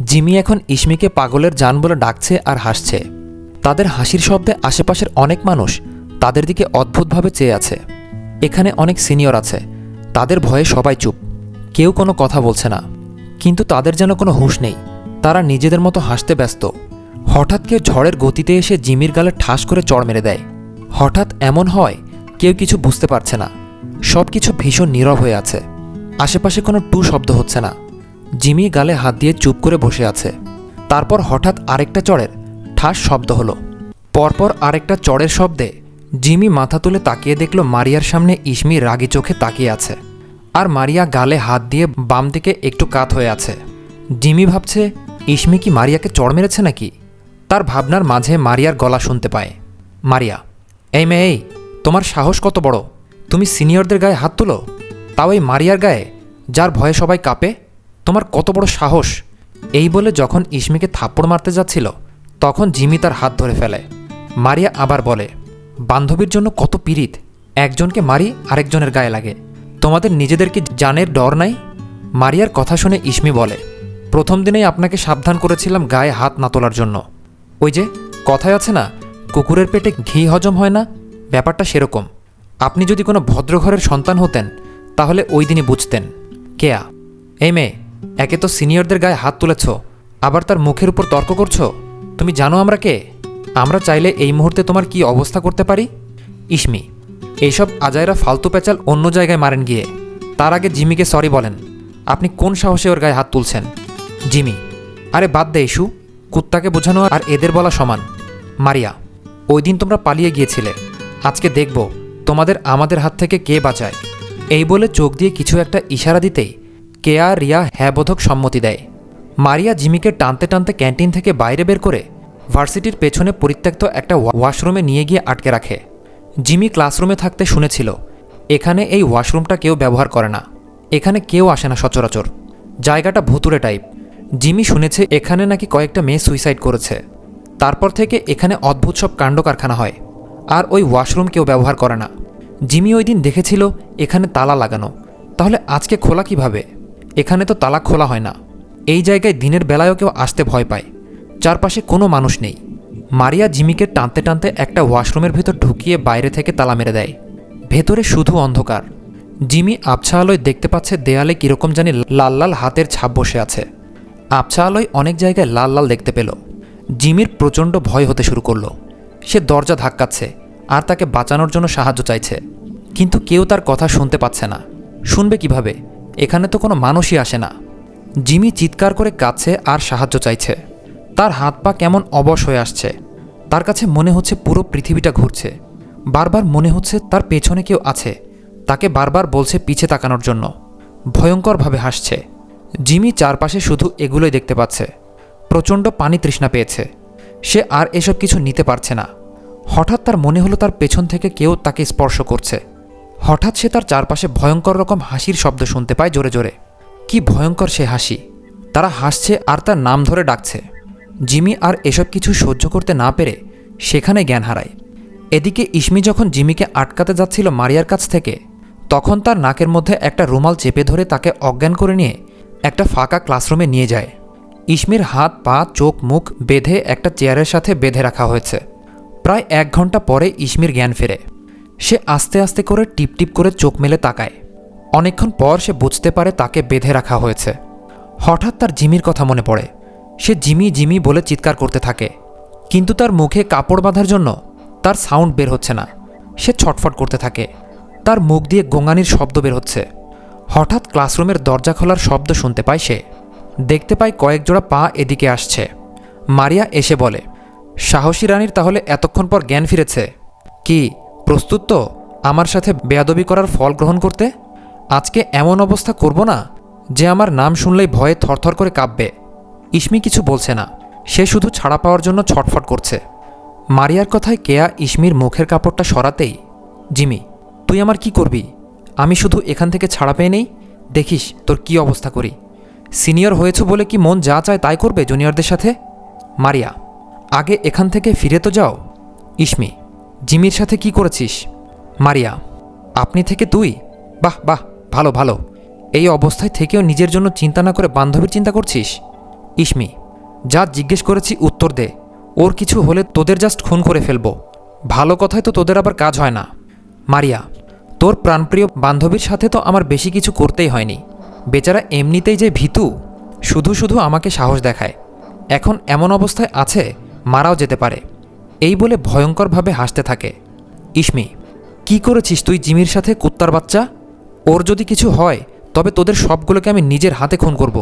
জিমি এখন ইসমিকে পাগলের জান বলে ডাকছে আর হাসছে। তাদের হাসির শব্দে আশেপাশের অনেক মানুষ তাদের দিকে অদ্ভুতভাবে চেয়ে আছে। এখানে অনেক সিনিয়র আছে, তাদের ভয়ে সবাই চুপ, কেউ কোনো কথা বলছে না। কিন্তু তাদের যেন কোনো হুঁশ নেই, তারা নিজেদের মতো হাসতে ব্যস্ত। হঠাৎ কেউ ঝড়ের গতিতে এসে জিমির গালে ঠাস করে চড় মেরে দেয়। হঠাৎ এমন হয় কেউ কিছু বুঝতে পারছে না, সব কিছু ভীষণ নীরব হয়ে আছে। আশেপাশে কোনো টু শব্দ হচ্ছে না। জিমি গালে হাত দিয়ে চুপ করে বসে আছে। তারপর হঠাৎ আরেকটা চড়ের ঠাস শব্দ হলো। পরপর আরেকটা চড়ের শব্দে জিমি মাথা তুলে তাকিয়ে দেখল মারিয়ার সামনে ইসমি রাগী চোখে তাকিয়ে আছে, আর মারিয়া গালে হাত দিয়ে বাম দিকে একটু কাত হয়ে আছে। জিমি ভাবছে ইসমি কি মারিয়াকে চড় মেরেছে নাকি। তার ভাবনার মাঝে মারিয়ার গলা শুনতে পায়। মারিয়া, এই মেয়ে, এই তোমার সাহস কত বড়, তুমি সিনিয়রদের গায়ে হাত তুলো, তাও এই মারিয়ার গায়ে, যার ভয়ে সবাই কাঁপে। তোমার কত বড় সাহস। এই বলে যখন ইসমিকে থাপ্পড় মারতে যাচ্ছিল তখন জিমি তার হাত ধরে ফেলে। মারিয়া আবার বলে, বান্ধবীর জন্য কত পীড়িত, একজনকে মারি আরেকজনের গায়ে লাগে, তোমাদের নিজেদের কি জানের ডর নাই। মারিয়ার কথা শুনে ইসমি বলে, প্রথম দিনেই আপনাকে সাবধান করেছিলাম গায়ে হাত না তোলার জন্য। ওই যে কথায় আছে না, কুকুরের পেটে ঘি হজম হয় না, ব্যাপারটা সেরকম। আপনি যদি কোনো ভদ্রঘরের সন্তান হতেন তাহলে ওই দিনই বুঝতেন। কেয়া, এই মেয়ে, একে তো সিনিয়রদের গায়ে হাত তুলেছ, আবার তার মুখের উপর তর্ক করছো। তুমি জানো আমরা কে? আমরা চাইলে এই মুহূর্তে তোমার কি অবস্থা করতে পারি। ইসমি, এইসব আজাইরা ফালতু পেঁচাল অন্য জায়গায় মারেন গিয়ে। তার আগে জিমিকে সরি বলেন। আপনি কোন সাহসে ওর গায়ে হাত তুলছেন? জিমি, আরে বাদ দে ইস্যু, কুত্তাকে বোঝানো আর এদের বলা সমান। মারিয়া, ওই দিন তোমরা পালিয়ে গিয়েছিলে, আজকে দেখব তোমাদের আমাদের হাত থেকে কে বাঁচায়। এই বলে চোখ দিয়ে কিছু একটা ইশারা দিতেই কেয়া রিয়া হ্যাঁ বোধক সম্মতি দেয়। মারিয়া জিমিকে টানতে টানতে ক্যান্টিন থেকে বাইরে বের করে ভার্সিটির পেছনে পরিত্যক্ত একটা ওয়াশরুমে নিয়ে গিয়ে আটকে রাখে। জিমি ক্লাসরুমে থাকতে শুনেছিল এখানে এই ওয়াশরুমটা কেউ ব্যবহার করে না, এখানে কেউ আসে না সচরাচর, জায়গাটা ভুতুড়ে টাইপ। জিমি শুনেছে এখানে নাকি কয়েকটা মেয়ে সুইসাইড করেছে। তারপর থেকে এখানে অদ্ভুত সব কাণ্ড কারখানা হয়, আর ওই ওয়াশরুম কেউ ব্যবহার করে না। জিমি ওই দিন দেখেছিল এখানে তালা লাগানো, তাহলে আজকে খোলা কিভাবে? এখানে তো তালা খোলা হয় না। এই জায়গায় দিনের বেলায়ও কেউ আসতে ভয় পায়, চারপাশে কোনো মানুষ নেই। মারিয়া জিমিকে টানতে টানতে একটা ওয়াশরুমের ভেতর ঢুকিয়ে বাইরে থেকে তালা মেরে দেয়। ভেতরে শুধু অন্ধকার। জিমি আবছা আলোয় দেখতে পাচ্ছে দেয়ালে কীরকম জানি লাল লাল হাতের ছাপ বসে আছে। আবছা আলোয় অনেক জায়গায় লাল লাল দেখতে পেল। জিমির প্রচণ্ড ভয় হতে শুরু করলো। সে দরজা ধাক্কাচ্ছে আর তাকে বাঁচানোর জন্য সাহায্য চাইছে, কিন্তু কেউ তার কথা শুনতে পাচ্ছে না। শুনবে কিভাবে? এখানে তো কোনো মানুষই আসে না। জিমি চিৎকার করে কাঁদছে আর সাহায্য চাইছে। তার হাত পা কেমন অবশ হয়ে আসছে। তার কাছে মনে হচ্ছে পুরো পৃথিবীটা ঘুরছে। বারবার মনে হচ্ছে তার পেছনে কেউ আছে, তাকে বারবার বলছে পিছে তাকানোর জন্য। ভয়ঙ্করভাবে হাসছে। জিমি চারপাশে শুধু এগুলোই দেখতে পাচ্ছে। প্রচণ্ড পানি তৃষ্ণা পেয়েছে। সে আর এসব কিছু নিতে পারছে না। হঠাৎ তার মনে হলো তার পেছন থেকে কেউ তাকে স্পর্শ করছে। হঠাৎ সে তার চারপাশে ভয়ঙ্কর রকম হাসির শব্দ শুনতে পায় জোরে জোরে। কি ভয়ঙ্কর সে হাসি! তারা হাসছে আর তার নাম ধরে ডাকছে। জিমি আর এসব কিছু সহ্য করতে না পেরে সেখানে জ্ঞান হারায়। এদিকে ইসমি যখন জিমিকে আটকাতে যাচ্ছিল মারিয়ার কাছ থেকে, তখন তার নাকের মধ্যে একটা রুমাল চেপে ধরে তাকে অজ্ঞান করে নিয়ে একটা ফাঁকা ক্লাসরুমে নিয়ে যায়। ইসমির হাত পা চোখ মুখ বেঁধে একটা চেয়ারের সাথে বেঁধে রাখা হয়েছে। প্রায় 1 ঘন্টা পরে ইসমির জ্ঞান ফেরে। সে আস্তে আস্তে করে টিপটিপ করে চোখ মেলে তাকায়। অনেকক্ষণ পর সে বুঝতে পারে তাকে বেঁধে রাখা হয়েছে। হঠাৎ তার জিমির কথা মনে পড়ে। সে জিমি জিমি বলে চিৎকার করতে থাকে, কিন্তু তার মুখে কাপড় বাঁধার জন্য তার সাউন্ড বের হচ্ছে না। সে ছটফট করতে থাকে। তার মুখ দিয়ে গোঙানির শব্দ বের হচ্ছে। হঠাৎ ক্লাসরুমের দরজা খোলার শব্দ শুনতে পায় সে। দেখতে পায় কয়েক জোড়া পা এদিকে আসছে। মারিয়া এসে বলে, সাহসী রানীর তাহলে এতক্ষণ পর জ্ঞান ফিরেছে। কি প্রস্তুত তো আমার সাথে বেয়াদবি করার ফল গ্রহণ করতে? আজকে এমন অবস্থা করব না যে আমার নাম শুনলেই ভয়ে থরথর করে কাঁপবে। ইসমি কিছু বলছে না, সে শুধু ছাড়া পাওয়ার জন্য ছটফট করছে। মারিয়ার কথায় কেয়া ইসমির মুখের কাপড়টা সরাতেই, জিমি তুই আমার কি করবি? আমি শুধু এখান থেকে ছাড়া পেয়ে নেই, দেখিস তোর কি অবস্থা করি। সিনিয়র হয়েছ বলে কি মন যা চায় তাই করবে জুনিয়রদের সাথে? মারিয়া, আগে এখান থেকে ফিরে তো যাও। ইসমি, জিমির সাথে কি করেছিস? মারিয়া, আপনি থেকে তুই? বাহ বাহ, ভালো ভালো। এই অবস্থায় থেকেও নিজের জন্য চিন্তা না করে বান্ধবীর চিন্তা করছিস? ইসমি, যা জিজ্ঞেস করেছি উত্তর দে। ওর কিছু হলে তোদের জাস্ট খুন করে ফেলবো। ভালো কথায় তো তোদের আবার কাজ হয় না। মারিয়া, তোর প্রাণপ্রিয় বান্ধবীর সাথে তো আমার বেশি কিছু করতেই হয়নি। বেচারা এমনিতেই যে ভীতু, শুধু শুধু আমাকে সাহস দেখায়। এখন এমন অবস্থায় আছে মারাও যেতে পারে। এই বলে ভয়ঙ্করভাবে হাসতে থাকে। ইসমি, কি করেছিস তুই জিমির সাথে, কুত্তার বাচ্চা? ওর যদি কিছু হয় তবে তোদের সবগুলোকে আমি নিজের হাতে খুন করব।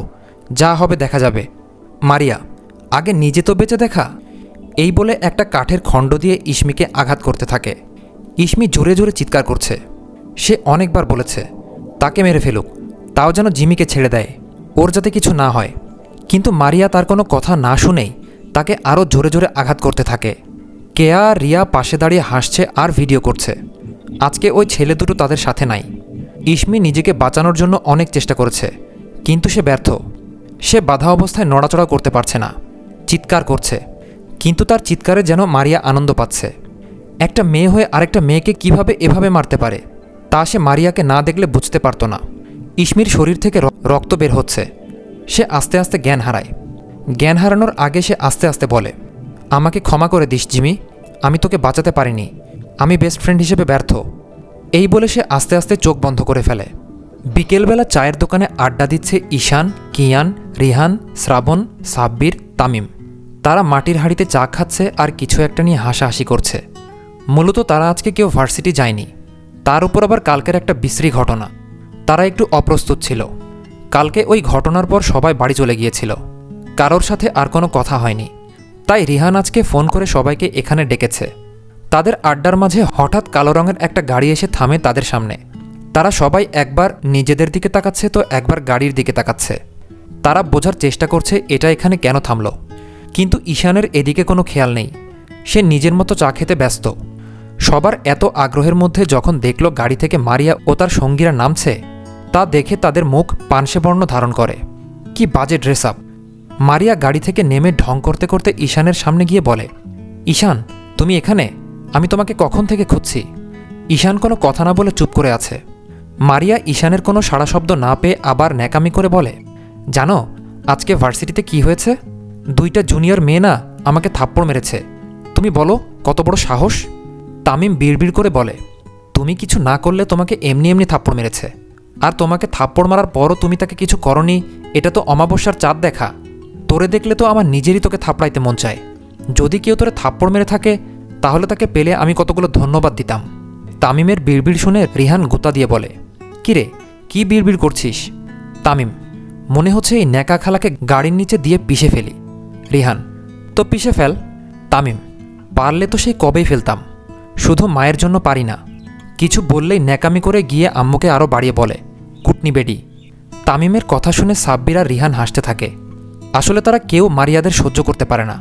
যা হবে দেখা যাবে। মারিয়া, আগে নিজে তো বেঁচে দেখা। এই বলে একটা কাঠের খণ্ড দিয়ে ইসমিকে আঘাত করতে থাকে। ইসমি জোরে জোরে চিৎকার করছে। সে অনেকবার বলেছে তাকে মেরে ফেলুক, তাও যেন জিমিকে ছেড়ে দেয়, ওর যাতে কিছু না হয়। কিন্তু মারিয়া তার কোনো কথা না শুনেই তাকে আরও জোরে জোরে আঘাত করতে থাকে। কেয়া আর রিয়া পাশে দাঁড়িয়ে হাসছে আর ভিডিও করছে। আজকে ওই ছেলে দুটো তাদের সাথে নাই। ইসমি নিজেকে বাঁচানোর জন্য অনেক চেষ্টা করেছে, কিন্তু সে ব্যর্থ। সে বাধা অবস্থায় নড়াচড়া করতে পারছে না, চিৎকার করছে, কিন্তু তার চিৎকারে যেন মারিয়া আনন্দ পাচ্ছে। একটা মেয়ে হয়ে আরেকটা মেয়েকে কিভাবে এভাবে মারতে পারে তা সে মারিয়াকে না দেখলে বুঝতে পারত না। ইসমির শরীর থেকে রক্ত বের হচ্ছে। সে আস্তে আস্তে জ্ঞান হারায়। জ্ঞান হারানোর আগে সে আস্তে আস্তে বলে, আমাকে ক্ষমা করে দিস জিমি, আমি তোকে বাঁচাতে পারিনি, আমি বেস্ট ফ্রেন্ড হিসেবে ব্যর্থ। এই বলে সে আস্তে আস্তে চোখ বন্ধ করে ফেলে। বিকেলবেলা চায়ের দোকানে আড্ডা দিচ্ছে ঈশান, কিয়ান, রিহান, শ্রাবণ, সাব্বির, তামিম। তারা মাটির হাঁড়িতে চা খাচ্ছে আর কিছু একটা নিয়ে হাসাহাসি করছে। মূলত তারা আজকে কেউ ভার্সিটি যায়নি। তার উপর আবার কালকের একটা বিশ্রী ঘটনা। তারা একটু অপ্রস্তুত ছিল। কালকে ওই ঘটনার পর সবাই বাড়ি চলে গিয়েছিল, কারোর সাথে আর কোনো কথা হয়নি। তাই রিহান আজকে ফোন করে সবাইকে এখানে ডেকেছে। তাদের আড্ডার মাঝে হঠাৎ কালো রঙের একটা গাড়ি এসে থামে তাদের সামনে। তারা সবাই একবার নিজেদের দিকে তাকাচ্ছে তো একবার গাড়ির দিকে তাকাচ্ছে। তারা বোঝার চেষ্টা করছে এটা এখানে কেন থামল, কিন্তু ঈশানের এদিকে কোনো খেয়াল নেই। সে নিজের মতো চা খেতে ব্যস্ত। সবার এত আগ্রহের মধ্যে যখন দেখল গাড়ি থেকে মারিয়া ও তার সঙ্গীরা নামছে, তা দেখে তাদের মুখ পানসে বর্ণ ধারণ করে। কি বাজে ড্রেস আপ! মারিয়া গাড়ি থেকে নেমে ঢং করতে করতে ঈশানের সামনে গিয়ে বলে, ঈশান তুমি এখানে? আমি তোমাকে কখন থেকে খুঁজছি। ঈশান কোনো কথা না বলে চুপ করে আছে। মারিয়া ঈশানের কোনো সাড়া শব্দ না পেয়ে আবার ন্যাকামি করে বলে, জানো আজকে ভার্সিটিতে কি হয়েছে? দুইটা জুনিয়র মেয়ে না আমাকে থাপ্পড় মেরেছে। তুমি বলো কত বড় সাহস! তামিম বিড়বিড় করে বলে, তুমি কিছু না করলে তোমাকে এমনি এমনি থাপ্পড় মেরেছে। আর তোমাকে থাপ্পড় মারার পরও তুমি তাকে কিছু করনি, এটা তো অমাবস্যার চাঁদ দেখা। তোরে দেখলে তো আমার নিজেরই তোকে থাপড়াইতে মন চায়। যদি কেউ তোরে থাপ্পড় মেরে থাকে তাহলে তাকে পেলে আমি কতগুলো ধন্যবাদ দিতাম। তামিমের বিড়বিড় শুনে রিহান গুতা দিয়ে বলে, কিরে কি বিড়বিড় করছিস? তামিম, মনে হচ্ছে এই ন্যাকা খালাকে গাড়ির নিচে দিয়ে পিষে ফেলি। রিহান, তো পিষে ফেল। তামিম, পারলে তো সেই কবেই ফেলতাম, শুধু মায়ের জন্য পারি না। কিছু বললেই ন্যাকামি করে গিয়ে আম্মুকে আরও বাড়িয়ে বলে, কুটনি বেডি। তামিমের কথা শুনে সাব্বির আর রিহান হাসতে থাকে। আসলে তারা কেউ মারিয়াদের সহ্য করতে পারে না,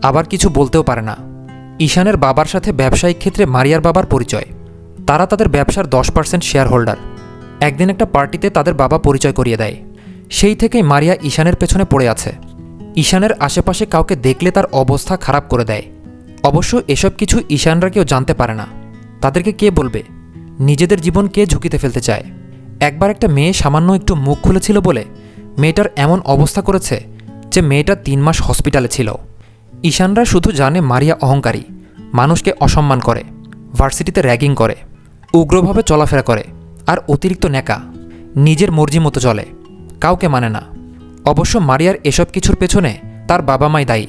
আবার কিছু বলতেও পারে না। ঈশানের বাবার সাথে ব্যবসায়িক ক্ষেত্রে মারিয়ার বাবার পরিচয়। তারা তাদের ব্যবসার 10% শেয়ার হোল্ডার। একদিন একটা পার্টিতে তাদের বাবা পরিচয় করিয়ে দেয়। সেই থেকেই মারিয়া ঈশানের পেছনে পড়ে আছে। ঈশানের আশেপাশে কাউকে দেখলে তার অবস্থা খারাপ করে দেয়। অবশ্য এসব কিছু ঈশানরা কেউ জানতে পারে না। তাদেরকে কে বলবে? নিজেদের জীবন কে ঝুঁকিতে ফেলতে চায়? একবার একটা মেয়ে সামান্য একটু মুখ খুলেছিল বলে মেয়েটার এমন অবস্থা করেছে যে মেয়েটা 3 মাস হসপিটালে ছিল। ঈশানরা শুধু জানে মারিয়া অহংকারী, মানুষকে অসম্মান করে, ভার্সিটিতে র্যাগিং করে, উগ্রভাবে চলাফেরা করে, আর অতিরিক্ত ন্যাকা, নিজের মর্জি মতো চলে, কাউকে মানে না। অবশ্য মারিয়ার এসব কিছুর পেছনে তার বাবা মাই দায়ী।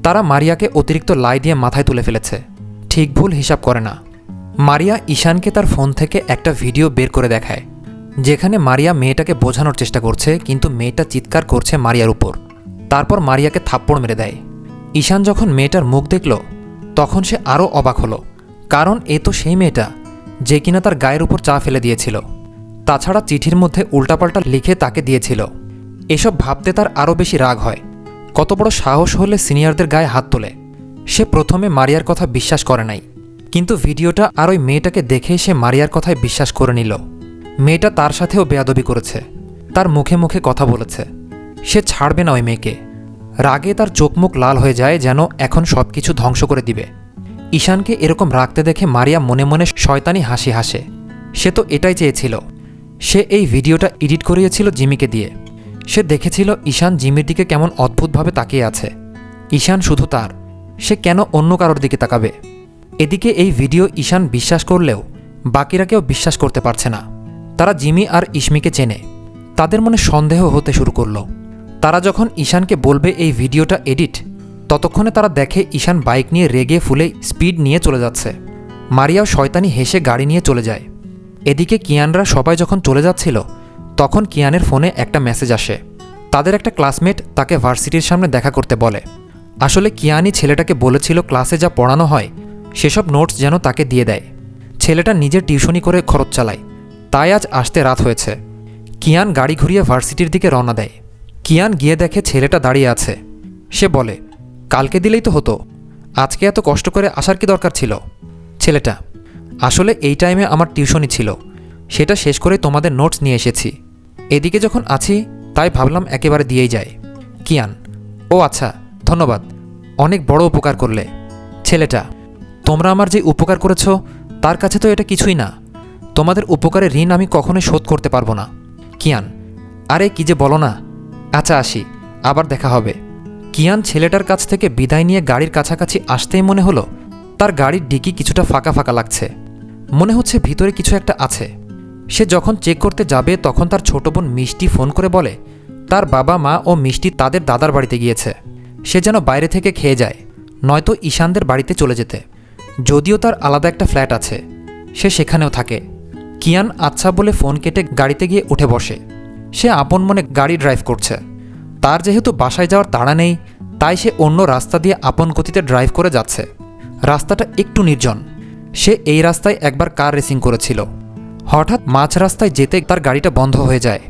তারা মারিয়াকে অতিরিক্ত লাই দিয়ে মাথায় তুলে ফেলেছে, ঠিক ভুল হিসাব করে না। মারিয়া ঈশানকে তার ফোন থেকে একটা ভিডিও বের করে দেখায়। যেখানে মারিয়া মেয়েটাকে বোঝানোর চেষ্টা করছে, কিন্তু মেয়েটা চিৎকার করছে মারিয়ার উপর। তারপর মারিয়াকে থাপ্পড় মেরে দেয়। ঈশান যখন মেয়েটার মুখ দেখল তখন সে আরও অবাক হলো, কারণ এ তো সেই মেয়েটা যে কিনা তার গায়ের উপর চা ফেলে দিয়েছিল, তাছাড়া চিঠির মধ্যে উল্টাপাল্টা লিখে তাকে দিয়েছিল। এসব ভাবতে তার আরও বেশি রাগ হয়। কত বড় সাহস হলে সিনিয়রদের গায়ে হাত তোলে। সে প্রথমে মারিয়ার কথা বিশ্বাস করে নাই, কিন্তু ভিডিওটা আর ওই মেয়েটাকে দেখে সে মারিয়ার কথায় বিশ্বাস করে নিল। মেয়েটা তার সাথেও বেয়াদবি করেছে, তার মুখে মুখে কথা বলেছে। সে ছাড়বে না ওই মেয়েকে। রাগে তার চোখ মুখ লাল হয়ে যায়, যেন এখন সব কিছু ধ্বংস করে দিবে। ঈশানকে এরকম রাখতে দেখে মারিয়া মনে মনে শয়তানি হাসি হাসে। সে তো এটাই চেয়েছিল। সে এই ভিডিওটা এডিট করিয়েছিল জিমিকে দিয়ে। সে দেখেছিল ঈশান জিমির দিকে কেমন অদ্ভুতভাবে তাকিয়ে আছে। ঈশান শুধু তার, সে কেন অন্য কারোর দিকে তাকাবে? এদিকে এই ভিডিও ঈশান বিশ্বাস করলেও বাকিরা কেউ বিশ্বাস করতে পারছে না। তারা জিমি আর ইসমিকে চেনে। তাদের মনে সন্দেহ হতে শুরু করলো। তারা যখন ঈশানকে বলবে এই ভিডিওটা এডিট, ততক্ষণে তারা দেখে ঈশান বাইক নিয়ে রেগে ফুলে স্পিড নিয়ে চলে যাচ্ছে। মারিয়াও শয়তানি হেসে গাড়ি নিয়ে চলে যায়। এদিকে কিয়ানরা সবাই যখন চলে যাচ্ছিল তখন কিয়ানের ফোনে একটা মেসেজ আসে। তাদের একটা ক্লাসমেট তাকে ভার্সিটির সামনে দেখা করতে বলে। আসলে কিয়ানই ছেলেটাকে বলেছিল ক্লাসে যা পড়ানো হয় সেসব নোটস যেন তাকে দিয়ে দেয়। ছেলেটা নিজের টিউশনি করে খরচ চালায়, তাই আজ আসতে রাত হয়েছে। কিয়ান গাড়ি ঘুরিয়ে ভার্সিটির দিকে রওনা দেয়। কিয়ান গিয়ে দেখে ছেলেটা দাঁড়িয়ে আছে। সে বলে, কালকে দিলেই তো হতো, আজকে এত কষ্ট করে আসার কি দরকার ছিল? ছেলেটা, আসলে এই টাইমে আমার টিউশনি ছিল, সেটা শেষ করে তোমাদের নোটস নিয়ে এসেছি। এদিকে যখন আছি তাই ভাবলাম একেবারে দিয়েই যায়। কিয়ান, ও আচ্ছা, ধন্যবাদ, অনেক বড় উপকার করলে। ছেলেটা, তোমরা আমার যে উপকার করেছ তার কাছে তো এটা কিছুই না। তোমাদের উপকারের ঋণ আমি কখনোই শোধ করতে পারবো না। কিয়ান, আরে কি যে বলো না। আচ্ছা আসি, আবার দেখা হবে। কিয়ান ছেলেটার কাছ থেকে বিদায় নিয়ে গাড়ির কাছাকাছি আসতেই মনে হলো তার গাড়ির ডিকি কিছুটা ফাঁকা ফাঁকা লাগছে। মনে হচ্ছে ভিতরে কিছু একটা আছে। সে যখন চেক করতে যাবে তখন তার ছোট বোন মিষ্টি ফোন করে বলে তার বাবা মা ও মিষ্টি তাদের দাদার বাড়িতে গিয়েছে। সে যেন বাইরে থেকে খেয়ে যায়, নয়তো ঈশানদের বাড়িতে চলে যেতে। যদিও তার আলাদা একটা ফ্ল্যাট আছে, সে সেখানেও থাকে। কিয়ান আচ্ছা বলে ফোন কেটে গাড়িতে গিয়ে উঠে বসে। সে আপন মনে গাড়ি ড্রাইভ করছে। তার যেহেতু বাসায় যাওয়ার তাড়া নেই, তাই সে অন্য রাস্তা দিয়ে আপন গতিতে ড্রাইভ করে যাচ্ছে। রাস্তাটা একটু নির্জন। সে এই রাস্তায় একবার কার রেসিং করেছিল। হঠাৎ মাঝ রাস্তায় যেতে তার গাড়িটা বন্ধ হয়ে যায়।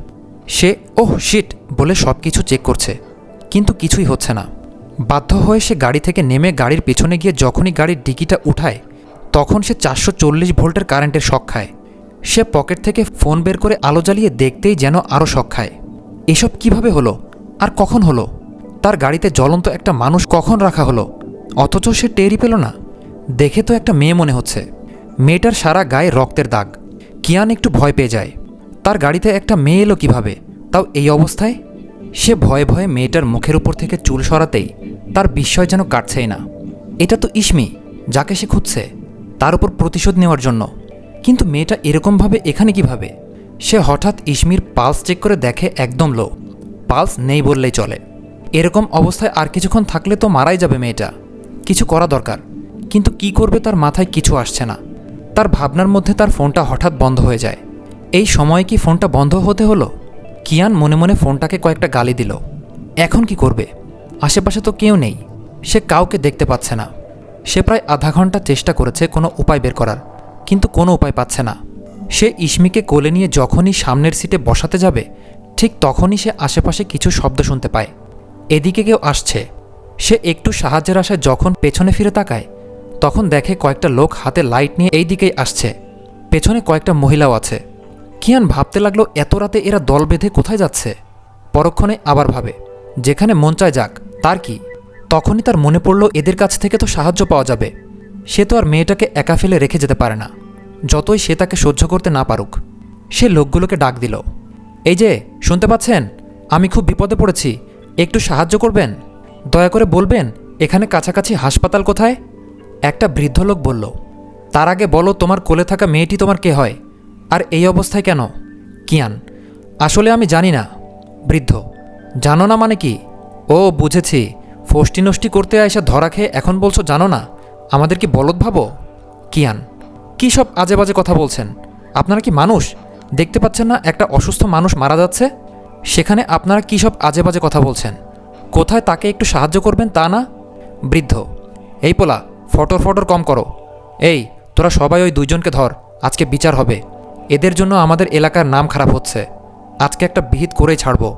সে ওহ শিট বলে সব কিছু চেক করছে, কিন্তু কিছুই হচ্ছে না। বাধ্য হয়ে সে গাড়ি থেকে নেমে গাড়ির পেছনে গিয়ে যখনই গাড়ির ডিকিটা উঠায় তখন সে 440 ভোল্টের কারেন্টের শক খায়। সে পকেট থেকে ফোন বের করে আলো জ্বালিয়ে দেখতেই যেন আরও শক খায়। এসব কিভাবে হলো আর কখন হলো? তার গাড়িতে জ্বলন্ত একটা মানুষ কখন রাখা হলো, অথচ সে টেরই পেল না? দেখে তো একটা মেয়ে মনে হচ্ছে। মেয়েটার সারা গায়ে রক্তের দাগ। কিয়ান একটু ভয় পেয়ে যায়। তার গাড়িতে একটা মেয়ে এলো কীভাবে, তাও এই অবস্থায়? সে ভয়ে ভয়ে মেয়েটার মুখের উপর থেকে চুল সরাতেই তার বিস্ময় যেন কাটছেই না। এটা তো ইসমি, যাকে সে খুঁজছে, তার উপর প্রতিশোধ নেওয়ার জন্য। কিন্তু মেয়েটা এরকমভাবে এখানে কিভাবে? সে হঠাৎ ইসমির পালস চেক করে দেখে একদম লো, পালস নেই বললেই চলে। এরকম অবস্থায় আর কিছুক্ষণ থাকলে তো মারাই যাবে মেয়েটা। কিছু করা দরকার, কিন্তু কি করবে তার মাথায় কিছু আসছে না। তার ভাবনার মধ্যে তার ফোনটা হঠাৎ বন্ধ হয়ে যায়। এই সময় কি ফোনটা বন্ধ হতে হলো? কিয়ান মনে মনে ফোনটাকে কয়েকটা গালি দিল। এখন কি করবে? আশেপাশে তো কেউ নেই, সে কাউকে দেখতে পাচ্ছে না। সে প্রায় আধা ঘন্টা চেষ্টা করেছে কোনো উপায় বের করার, কিন্তু কোনো উপায় পাচ্ছে না। সে ইসমিকে কোলে নিয়ে যখনই সামনের সিটে বসাতে যাবে ঠিক তখনই সে আশেপাশে কিছু শব্দ শুনতে পায়। এদিকে কেউ আসছে। সে একটু সাহায্যের আশায় যখন পেছনে ফিরে তাকায় তখন দেখে কয়েকটা লোক হাতে লাইট নিয়ে এই দিকেই আসছে। পেছনে কয়েকটা মহিলাও আছে। কিয়ান ভাবতে লাগলো এত রাতে এরা দল বেঁধে কোথায় যাচ্ছে। পরক্ষণে আবার ভাবে যেখানে মন চায় যাক, তার কি। তখনই তার মনে পড়ল এদের কাছ থেকে তো সাহায্য পাওয়া যাবে। সে তো আর মেয়েটাকে একা ফেলে রেখে যেতে পারে না, যতই সে তাকে সহ্য করতে না পারুক। সে লোকগুলোকে ডাক দিল, এই যে শুনতে পাচ্ছেন, আমি খুব বিপদে পড়েছি, একটু সাহায্য করবেন? দয়া করে বলবেন এখানে কাছাকাছি হাসপাতাল কোথায়? একটা বৃদ্ধ লোক বলল, তার আগে বলো তোমার কোলে থাকা মেয়েটি তোমার কে হয়, আর এই অবস্থায় কেন? কিয়ান, আসলে আমি জানি না। বৃদ্ধ, জানো না মানে কি? ও বুঝেছি, ফষ্টি নষ্টি করতে এসে ধরা খেয়ে এখন বলছো জানো না, আমাদের কি বলদ ভাবো? কিয়ান, কী সব আজে বাজে কথা বলছেন? আপনারা কি মানুষ দেখতে পাচ্ছেন না একটা অসুস্থ মানুষ মারা যাচ্ছে? সেখানে আপনারা কী সব আজে বাজে কথা বলছেন? কোথায় তাকে একটু সাহায্য করবেন তা না? বৃদ্ধ: এই পোলা, ফটর ফটর কম করো। এই তোরা সবাই ওই দুইজনকে ধর, আজকে বিচার হবে। এদের জন্য আমাদের এলাকার নাম খারাপ হচ্ছে, আজকে একটা বিহিত করেই ছাড়বো।